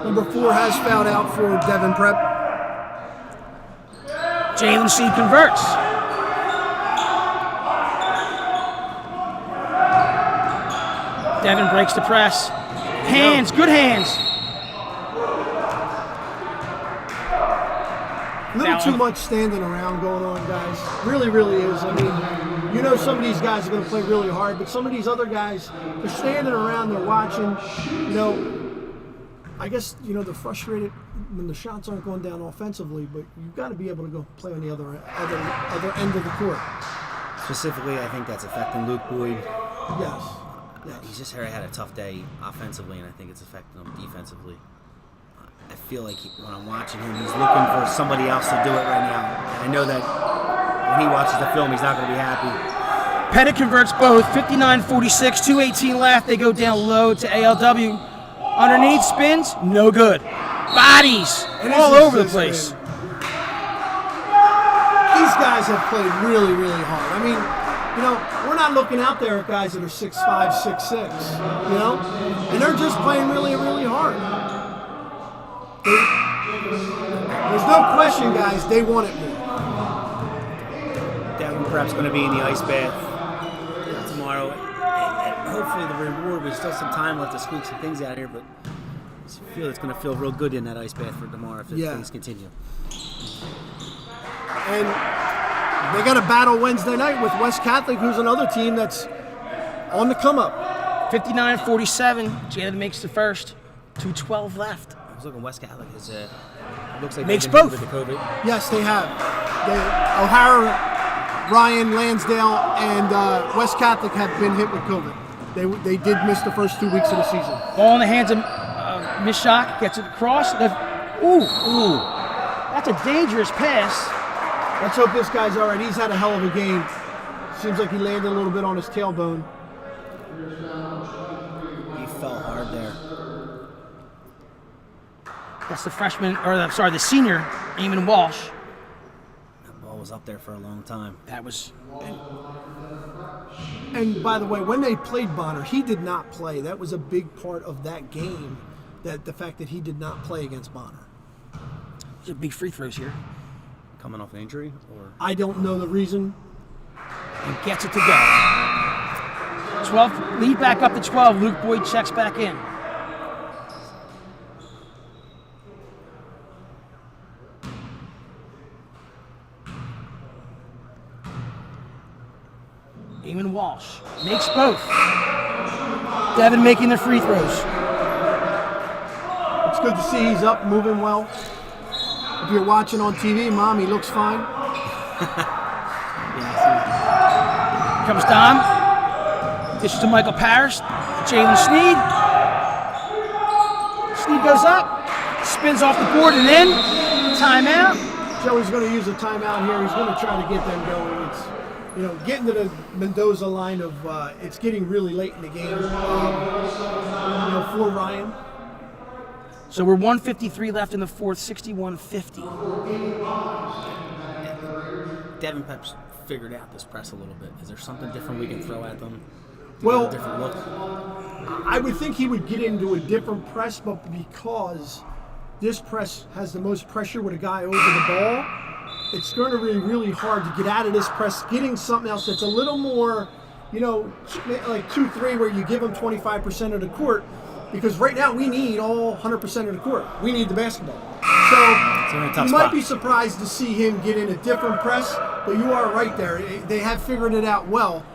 Number 4 has fouled out for Devon Prep. Jalen Seed converts. Devon breaks the press. Hands, good hands. A little too much standing around going on, guys. Really, really is. I mean, you know some of these guys are going to play really hard, but some of these other guys, they're standing around, they're watching. You know, I guess, you know, they're frustrated when the shots aren't going down offensively, but you've got to be able to go play on the other end of the court. Specifically, I think that's affecting Luke Boyd. Yes. He's just had a tough day offensively, and I think it's affecting him defensively. I feel like when I'm watching him, he's looking for somebody else to do it right now. And I know that when he watches the film, he's not going to be happy. Pettit converts both. 59-46, 2:18 left. They go down low to ALW. Underneath spins, no good. Bodies all over the place. These guys have played really, really hard. I mean, you know, we're not looking out there at guys that are 6'5", 6'6", you know? And they're just playing really, really hard. There's no question, guys, they want it more. Devon Prep's going to be in the ice bath tomorrow. And hopefully the reward, there's still some time left to squeak some things out here, but I feel it's going to feel real good in that ice bath for tomorrow if things continue. And they got a battle Wednesday night with West Catholic, who's another team that's on the come-up. 59-47, Jalen makes the first. 2:12 left. I was looking, West Catholic is, looks like makes they've been hit both. with the COVID. Yes, they have. O'Hara, Ryan, Lansdale, and West Catholic have been hit with COVID. They did miss the first 2 weeks of the season. Ball in the hands of Mishak, gets it across. Ooh. That's a dangerous pass. Let's hope this guy's all right. He's had a hell of a game. Seems like he landed a little bit on his tailbone. He fell hard there. That's the senior, Eamon Walsh. That ball was up there for a long time. That was... And by the way, when they played Bonner, he did not play. That was a big part of that game, that the fact that he did not play against Bonner. There's big free throws here. Coming off an injury? Or I don't know the reason. And gets it to go. 12, lead back up to 12. Luke Boyd checks back in. Eamon Walsh makes both. Devon making the free throws. It's good to see he's up, moving well. If you're watching on TV, Mom, he looks fine. Comes Dom. Dishes to Michael Parrish. Jalen Sneed. Sneed goes up. Spins off the board and in. Timeout. Joey's going to use a timeout here. He's going to try to get them going. It's, you know, getting to the Mendoza line of it's getting really late in the game. For Ryan. So we're 1:53 left in the fourth, 61-50. Devon Prep's figured out this press a little bit? Is there something different we can throw at them? Well, A different look? I would think he would get into a different press, but because this press has the most pressure with a guy over the ball, it's going to be really hard to get out of this press, getting something else that's a little more, like 2-3 where you give them 25% of the court, because right now we need all 100% of the court. We need the basketball. So you might be surprised to see him get in a different press, but you are right there. They have figured it out well.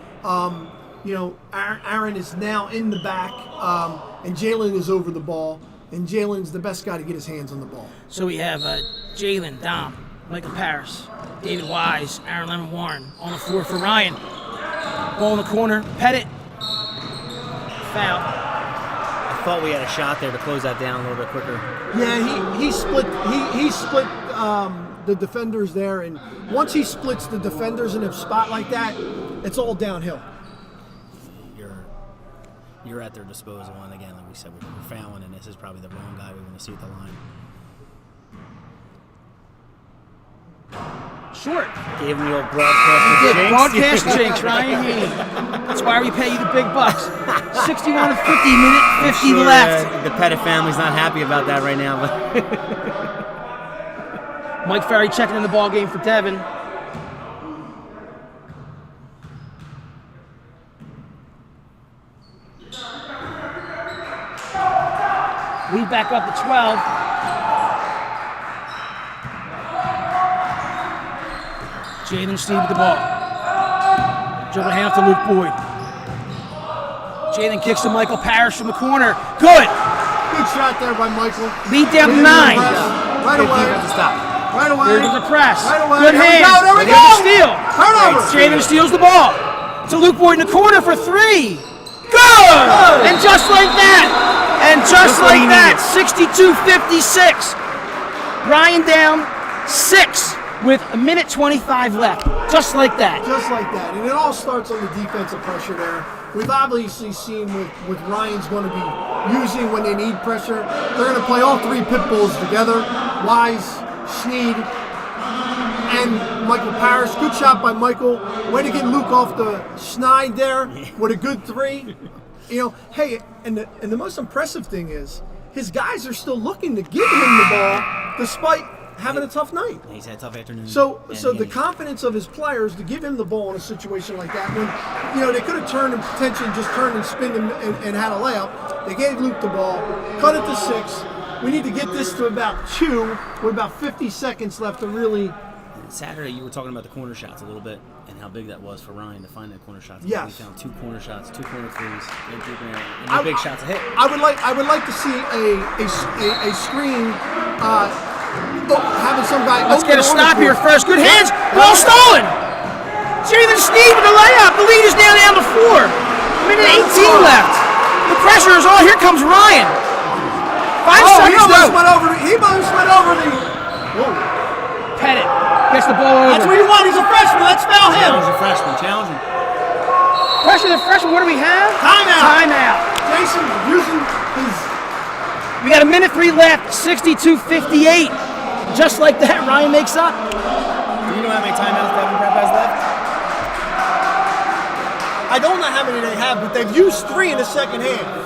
Aaron is now in the back, and Jalen is over the ball, and Jalen's the best guy to get his hands on the ball. So we have Jalen, Dom, Michael Parrish, David Wise, Aaron Lemon-Warren on the floor for Ryan. Ball in the corner, Pettit, foul. I thought we had a shot there to close that down a little bit quicker. Yeah, he split the defenders there, and once he splits the defenders in a spot like that, it's all downhill. You're at their disposal, and again, like we said, we're fouling, and this is probably the wrong guy we want to see at the line. Short. Gave him the old broadcast jinx. Broadcast jinx, Ryan Heaney. That's why we pay you the big bucks. 61 to 50, minute 50 sure, left. The Pettit family's not happy about that right now, but Mike Ferry checking in the ball game for Devon. Lead back up to 12. Jalen Sneed with the ball. Dribble hand off to Luke Boyd. Jalen kicks to Michael Parrish from the corner. Good! Good shot there by Michael. Lead down to 9. Right away. Stop. Right away. There's the press. Right away. Good hands. There we go. There's the steal. Turnover. Jalen steals the ball. To Luke Boyd in the corner for 3. Good! And just like that. And just like that, 62-56. Ryan down 6 with a minute 25 left. Just like that. Just like that. And it all starts on the defensive pressure there. We've obviously seen what Ryan's going to be using when they need pressure. They're going to play all 3 pit bulls together. Wise, Sneed, and Michael Parrish. Good shot by Michael. Way to get Luke off the schneid there with a good 3. Hey, and the most impressive thing is his guys are still looking to give him the ball despite having a tough night. He's had a tough afternoon. So the confidence of his players to give him the ball in a situation like that, when they could have turned and potentially just turned and spinned and had a layup. They gave Luke the ball, cut it to 6. We need to get this to about 2 with about 50 seconds left to really. Saturday, you were talking about the corner shots a little bit and how big that was for Ryan to find that corner shots. Yes. We found 2 corner shots, 2 corner threes, and no big shots to hit. I would like to see a screen. Having some guy. Let's get a stop here first. Good hands. Ball stolen. Jalen Sneed with the layup. The lead is now down to 4. Minute 18 left. The pressure is on. Here comes Ryan. 5 seconds left. He almost went over the. Whoa. Pettit gets the ball over. That's what you want. He's a freshman. Let's foul him. Challenge the freshman. Challenge him. Pressure the freshman. What do we have? Timeout. Jason using his. We got a minute 3 left. 62-58. Just like that, Ryan makes up. Do you know how many timeouts Devon Prep has left? I don't know how many they have, but they've used 3 in the second half.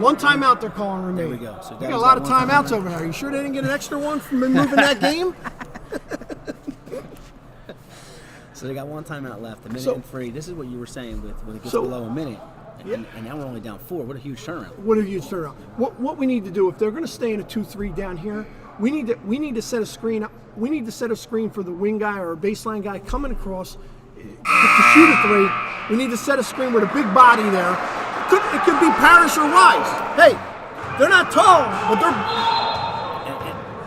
1 timeout they're calling remaining. There we go. So we got a lot of timeouts over there. Are you sure they didn't get an extra one from moving that game? So they got 1 timeout left, a minute and 3. This is what you were saying when it gets below a minute. And now we're only down 4. What a huge turnaround. What a huge turnaround. What we need to do, if they're going to stay in a 2-3 down here, we need to set a screen. We need to set a screen for the wing guy or a baseline guy coming across to shoot a 3. We need to set a screen with a big body there. It could be Parrish or Wise. Hey, they're not tall, but they're.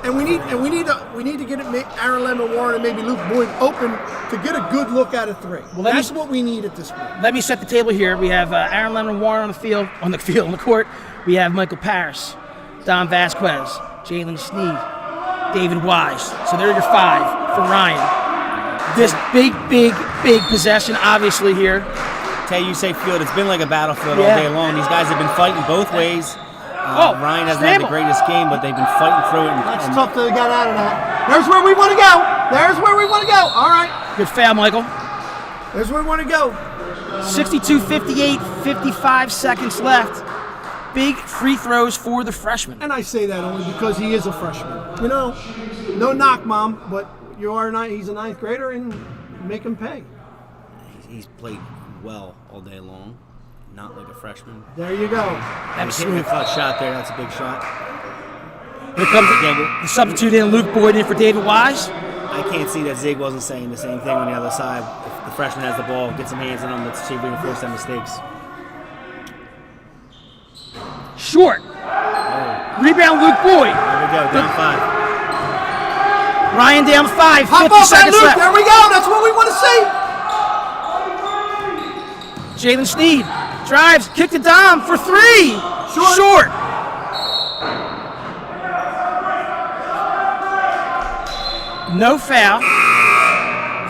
And we need to get Aaron Lemon-Warren and maybe Luke Boyd open to get a good look at a 3. Well, that's what we need at this point. Let me set the table here. We have Aaron Lemon-Warren on the court. We have Michael Parrish, Don Vasquez, Jalen Sneed, David Wise. So there are your 5 for Ryan. This big possession, obviously here. Tell you say field. It's been like a battlefield all day long. These guys have been fighting both ways. Ryan hasn't had the greatest game, but they've been fighting through it. That's tough that they got out of that. There's where we want to go. There's where we want to go. All right. Good foul, Michael. There's where we want to go. 62-58, 55 seconds left. Big free throws for the freshman. And I say that only because he is a freshman. You know, no knock, Mom, but he's a ninth grader, and make him pay. He's played well all day long, not like a freshman. There you go. He's hitting a clutch shot there. That's a big shot. Here comes the substitute in, Luke Boyd in for David Wise. I can't see that Zig wasn't saying the same thing on the other side. If the freshman has the ball, get some hands on him, let's see if we can force them mistakes. Short. Rebound, Luke Boyd. There we go, down 5. Ryan down 5, Hop 50 off that seconds Luke. left. There we go. That's what we want to see. Jalen Sneed drives, kick to Dom for 3. Short. No foul.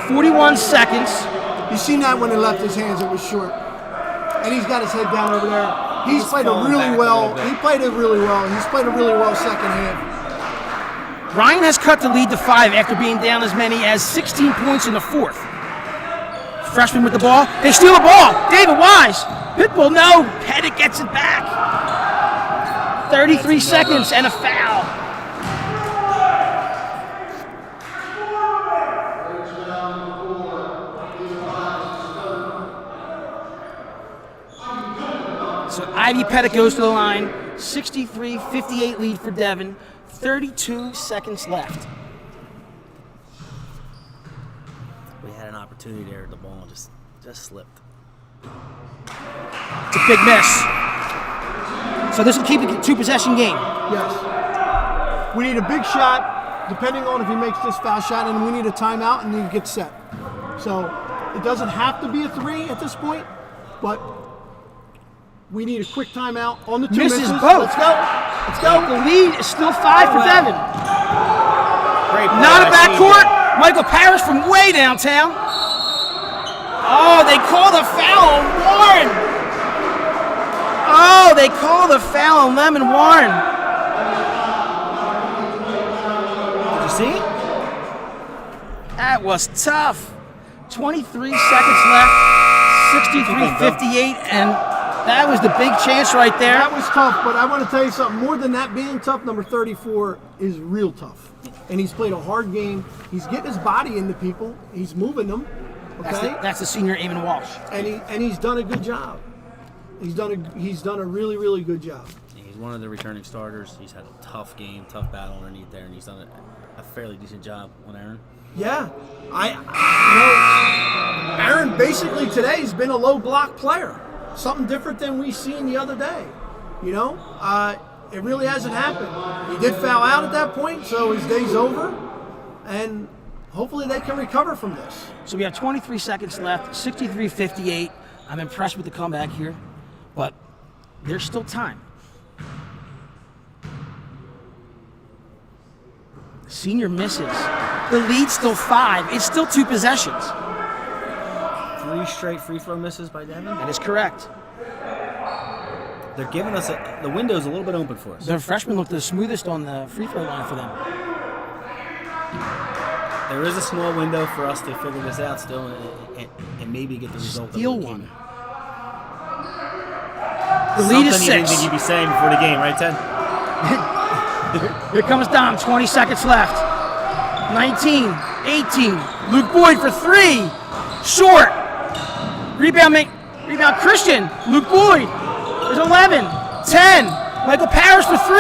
41 seconds. You seen that when he left his hands, it was short. And he's got his head down over there. He's played it really well. He played it really well. He's played a really well second half. Ryan has cut the lead to 5 after being down as many as 16 points in the fourth. Freshman with the ball. They steal the ball. David Wise. Pitbull, no. Pettit gets it back. 33 seconds and a foul. So Ivy Pettit goes to the line. 63-58 lead for Devon. 32 seconds left. We had an opportunity there. The ball just slipped. It's a big miss. So this will keep it a 2-possession game. Yes. We need a big shot, depending on if he makes this foul shot, and we need a timeout, and he gets set. So it doesn't have to be a 3 at this point, but we need a quick timeout on the 2 Misses misses. both. Let's go. Let's go. The lead is still 5 for Devon. Great play Not a by backcourt. Michael Parrish from way downtown. Oh, they call the foul on Warren. Oh, they call the foul on Lemon Warren. Did you see it? That was tough. 23 seconds left. 63-58, and that was the big chance right there. That was tough, but I want to tell you something. More than that being tough, number 34 is real tough. And he's played a hard game. He's getting his body into people. He's moving them. Okay? That's the senior Eamon Walsh. And he's done a good job. He's done a really, really good job. He's one of the returning starters. He's had a tough game, tough battle underneath there, and he's done a fairly decent job on Aaron. Yeah. Aaron basically today has been a low block player. Something different than we seen the other day. You know? It really hasn't happened. He did foul out at that point, so his day's over. And hopefully they can recover from this. So we have 23 seconds left, 63-58. I'm impressed with the comeback here, but there's still time. Senior misses. The lead's still 5. It's still 2 possessions. 3 straight free throw misses by Devon. That is correct. They're giving us the window's a little bit open for us. The freshman looked the smoothest on the free throw line for them. There is a small window for us to figure this out still and maybe get the result. Steal one. The lead is 6. You didn't think you'd be saying before the game, right, Ted? Here comes Dom, 20 seconds left. 19, 18. Luke Boyd for 3. Short. Rebound Christian. Luke Boyd. There's 11, 10. Michael Parrish for 3.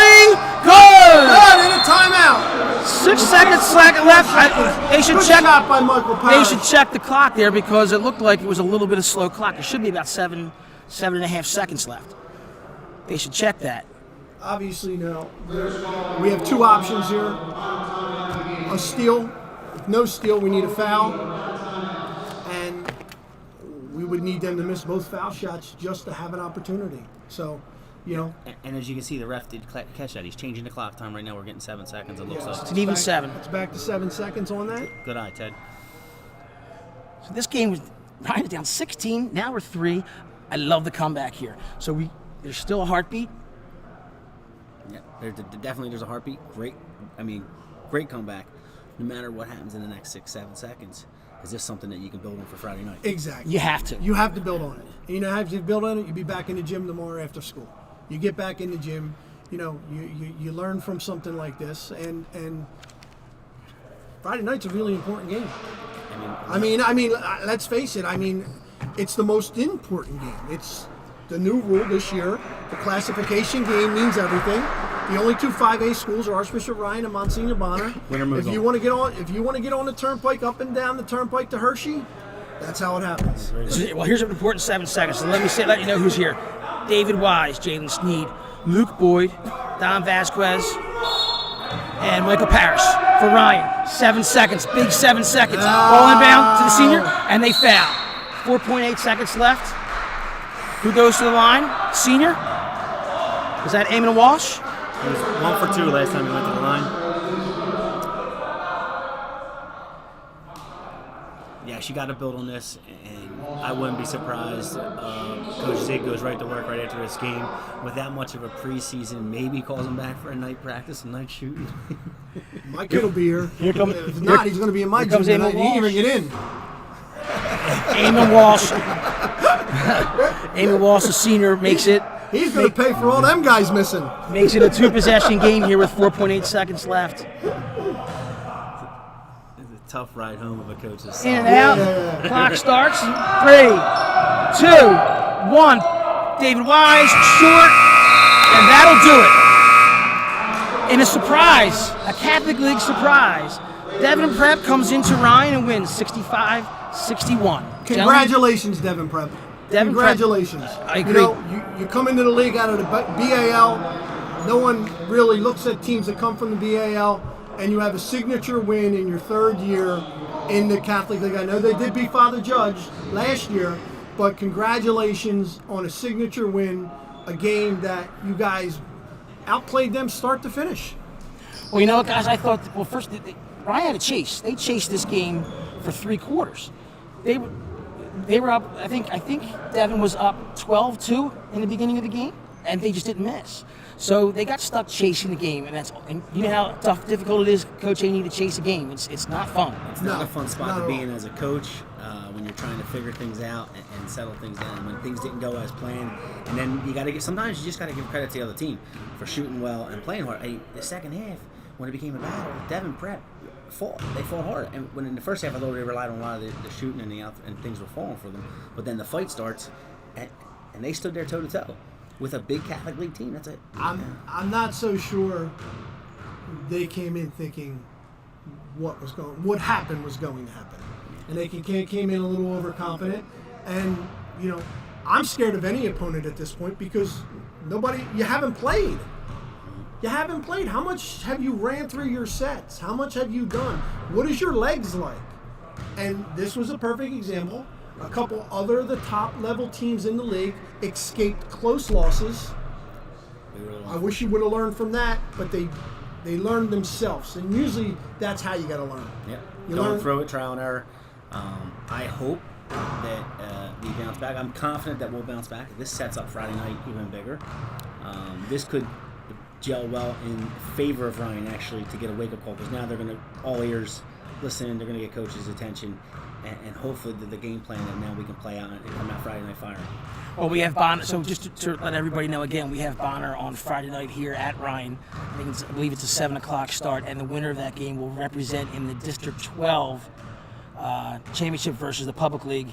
Good. Good, in a timeout. 6 seconds left. They should Good check. shot by Michael They Parrish. should check the clock there because it looked like it was a little bit of slow clock. It should be about 7.5 seconds left. They should check that. Obviously, no. We have 2 options here. A steal. If no steal, we need a foul. And we would need them to miss both foul shots just to have an opportunity. So, you know. And as you can see, the ref did catch that. He's changing the clock time right now. We're getting 7 seconds. It looks like. It's an even 7. It's back to 7 seconds on that. Good eye, Ted. So this game was Ryan's down 16. Now we're 3. I love the comeback here. So there's still a heartbeat. Yeah, definitely there's a heartbeat. Great comeback. no matter what happens in the next 6-7 seconds, is this something that you can build on for Friday night? Exactly. You have to. You have to build on it. You know, how you build on it, you be back in the gym tomorrow after school. You get back in the gym, you know, you learn from something like this, and Friday night's a really important game. I mean, let's face it. I mean, it's the most important game. It's the new rule this year. The classification game means everything. The only two 5A schools are Archbishop Ryan and Monsignor Bonner. Winner moves If you on. want to get on the turnpike, up and down the turnpike to Hershey, that's how it happens. Well, here's an important 7 seconds. So let you know who's here. David Wise, Jalen Sneed, Luke Boyd, Don Vasquez, and Michael Parrish for Ryan. 7 seconds, big 7 seconds. Ball inbound to the senior, and they foul. 4.8 seconds left. Who goes to the line? Senior? Was that Eamon Walsh? He was 1 for 2 last time he went to the line. Yeah, she got to build on this, and I wouldn't be surprised. Coach Zig goes right to work right after this game with that much of a preseason. Maybe calls him back for a night practice, a night shoot. My kid will be here. Comes, If not, he's going to be in my gym comes tonight. Eamon He didn't even get in. Eamon Walsh. Eamon Walsh, the senior, makes it. He's going to pay for all them guys missing. Makes it a 2-possession game here with 4.8 seconds left. It's a tough ride home of a coach this In and summer. out. Clock starts. 3, 2, 1. David Wise, short, and that'll do it. In a surprise, a Catholic League surprise, Devon Prep comes into Ryan and wins 65-61. Congratulations, Devon Prep. Devon Congratulations. Prep. I agree. You know, you come into the league out of the BAL. No one really looks at teams that come from the BAL, and you have a signature win in your third year in the Catholic League. I know they did beat Father Judge last year, but congratulations on a signature win, a game that you guys outplayed them start to finish. Well, you know what, guys? I thought, well, first, Ryan had a chase. They chased this game for 3 quarters. They were up, I think Devon was up 12-2 in the beginning of the game, and they just didn't miss. So they got stuck chasing the game, and you know how difficult it is, Coach A, to chase a game. It's not fun. It's not No, a fun spot not to at be all. in as a coach when you're trying to figure things out and settle things down. When things didn't go as planned, and then you got to sometimes you just got to give credit to the other team for shooting well and playing hard. The second half, when it became a battle, Devon Prep fought. They fought hard, and when in the first half, I thought they relied on a lot of the shooting and things were falling for them. But then the fight starts, and they stood there toe to toe with a big Catholic League team. That's it. I'm not so sure they came in thinking what happened was going to happen, and they came in a little overconfident. And you know, I'm scared of any opponent at this point because you haven't played. You haven't played. How much have you ran through your sets? How much have you done? What is your legs like? And this was a perfect example. A couple other of the top level teams in the league escaped close losses. I wish you would have learned from that, but they learned themselves. And usually that's how you got to learn. Yep. You Going learn- through it, trial and error. I hope that we bounce back. I'm confident that we'll bounce back. This sets up Friday night even bigger. This could gel well in favor of Ryan, actually, to get a wake-up call, because now they're going to all ears listen. They're going to get coach's attention, and hopefully the game plan that now we can play out and come out Friday night firing. Well, we have Bonner. So just to let everybody know again, we have Bonner on Friday night here at Ryan. I believe it's a 7 o'clock start, and the winner of that game will represent in the District 12 championship versus the Public League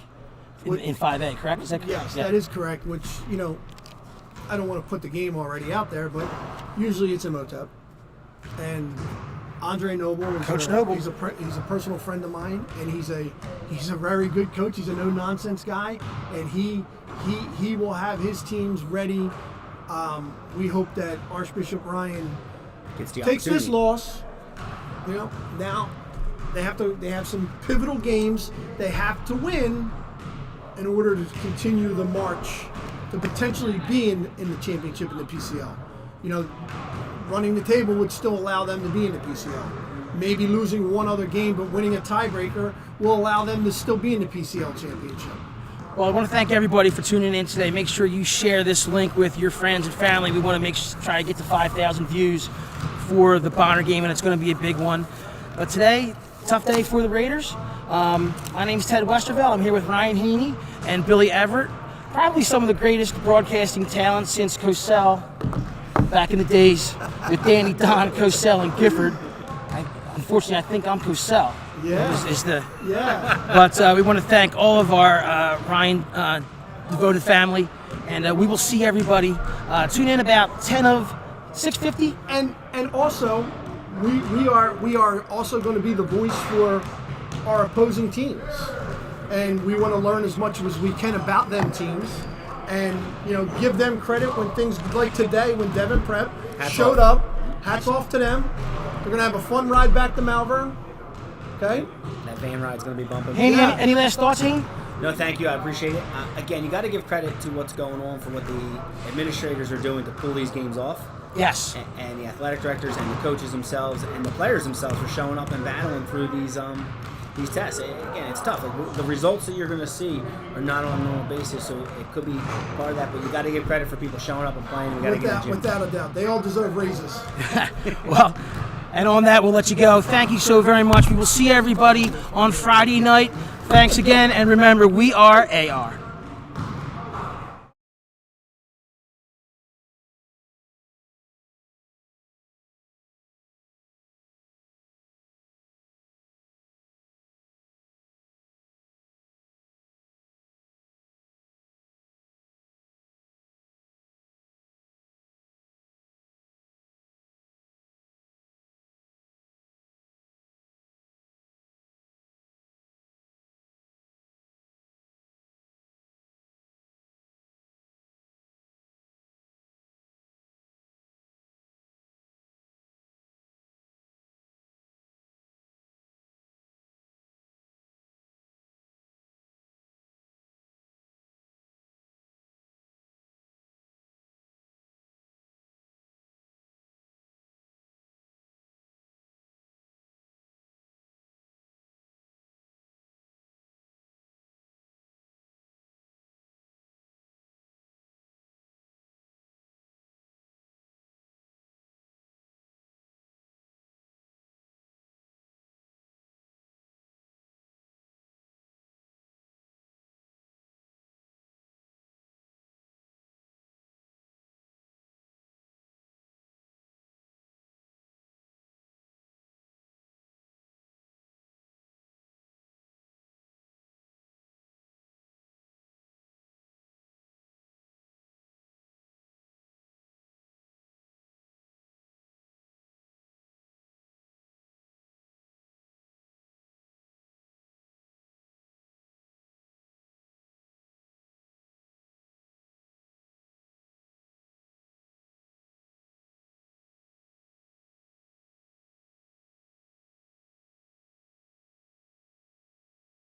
in 5A. Correct? Is that correct? Yes, Yeah. that is correct. Which, you know, I don't want to put the game already out there, but usually it's Imhotep. And Andre Noble is Coach Noble. He's a personal friend of mine, and he's a very good coach. He's a no nonsense guy, and he will have his teams ready. We hope that Archbishop Ryan Gets the takes this opportunity. loss. You know, now they have some pivotal games they have to win in order to continue the march to potentially be in the championship in the PCL. You know, running the table would still allow them to be in the PCL. Maybe losing one other game but winning a tiebreaker will allow them to still be in the PCL championship. Well, I want to thank everybody for tuning in today. Make sure you share this link with your friends and family. We want to try to get to 5,000 views for the Bonner game, and it's going to be a big one. But today, tough day for the Raiders. My name's Ted Westerveld. I'm here with Ryan Heaney and Billy Everett. Probably some of the greatest broadcasting talents since Cosell, back in the days with Danny, Don, Cosell, and Gifford. Unfortunately, I think I'm Cosell. Yeah. But we want to thank all of our Ryan devoted family, and we will see everybody. Tune in about 10 of 6:50. And also, we are also going to be the voice for our opposing teams, and we want to learn as much as we can about them teams, and give them credit when things like today when Devon Prep showed up. Hats off to them. We're going to have a fun ride back to Malvern. Okay. That van ride's going to be bumping. Haney, any last thoughts, Haney? No, thank you. I appreciate it. Again, you got to give credit to what's going on for what the administrators are doing to pull these games off. Yes. And the athletic directors and the coaches themselves and the players themselves are showing up and battling through these tests. Again, it's tough. Like, the results that you're going to see are not on a normal basis, so it could be part of that. But you got to give credit for people showing up and playing. We got to give them Without a doubt, they all deserve raises. Well. And on that, we'll let you go. Thank you so very much. We will see everybody on Friday night. Thanks again, and remember, we are AR.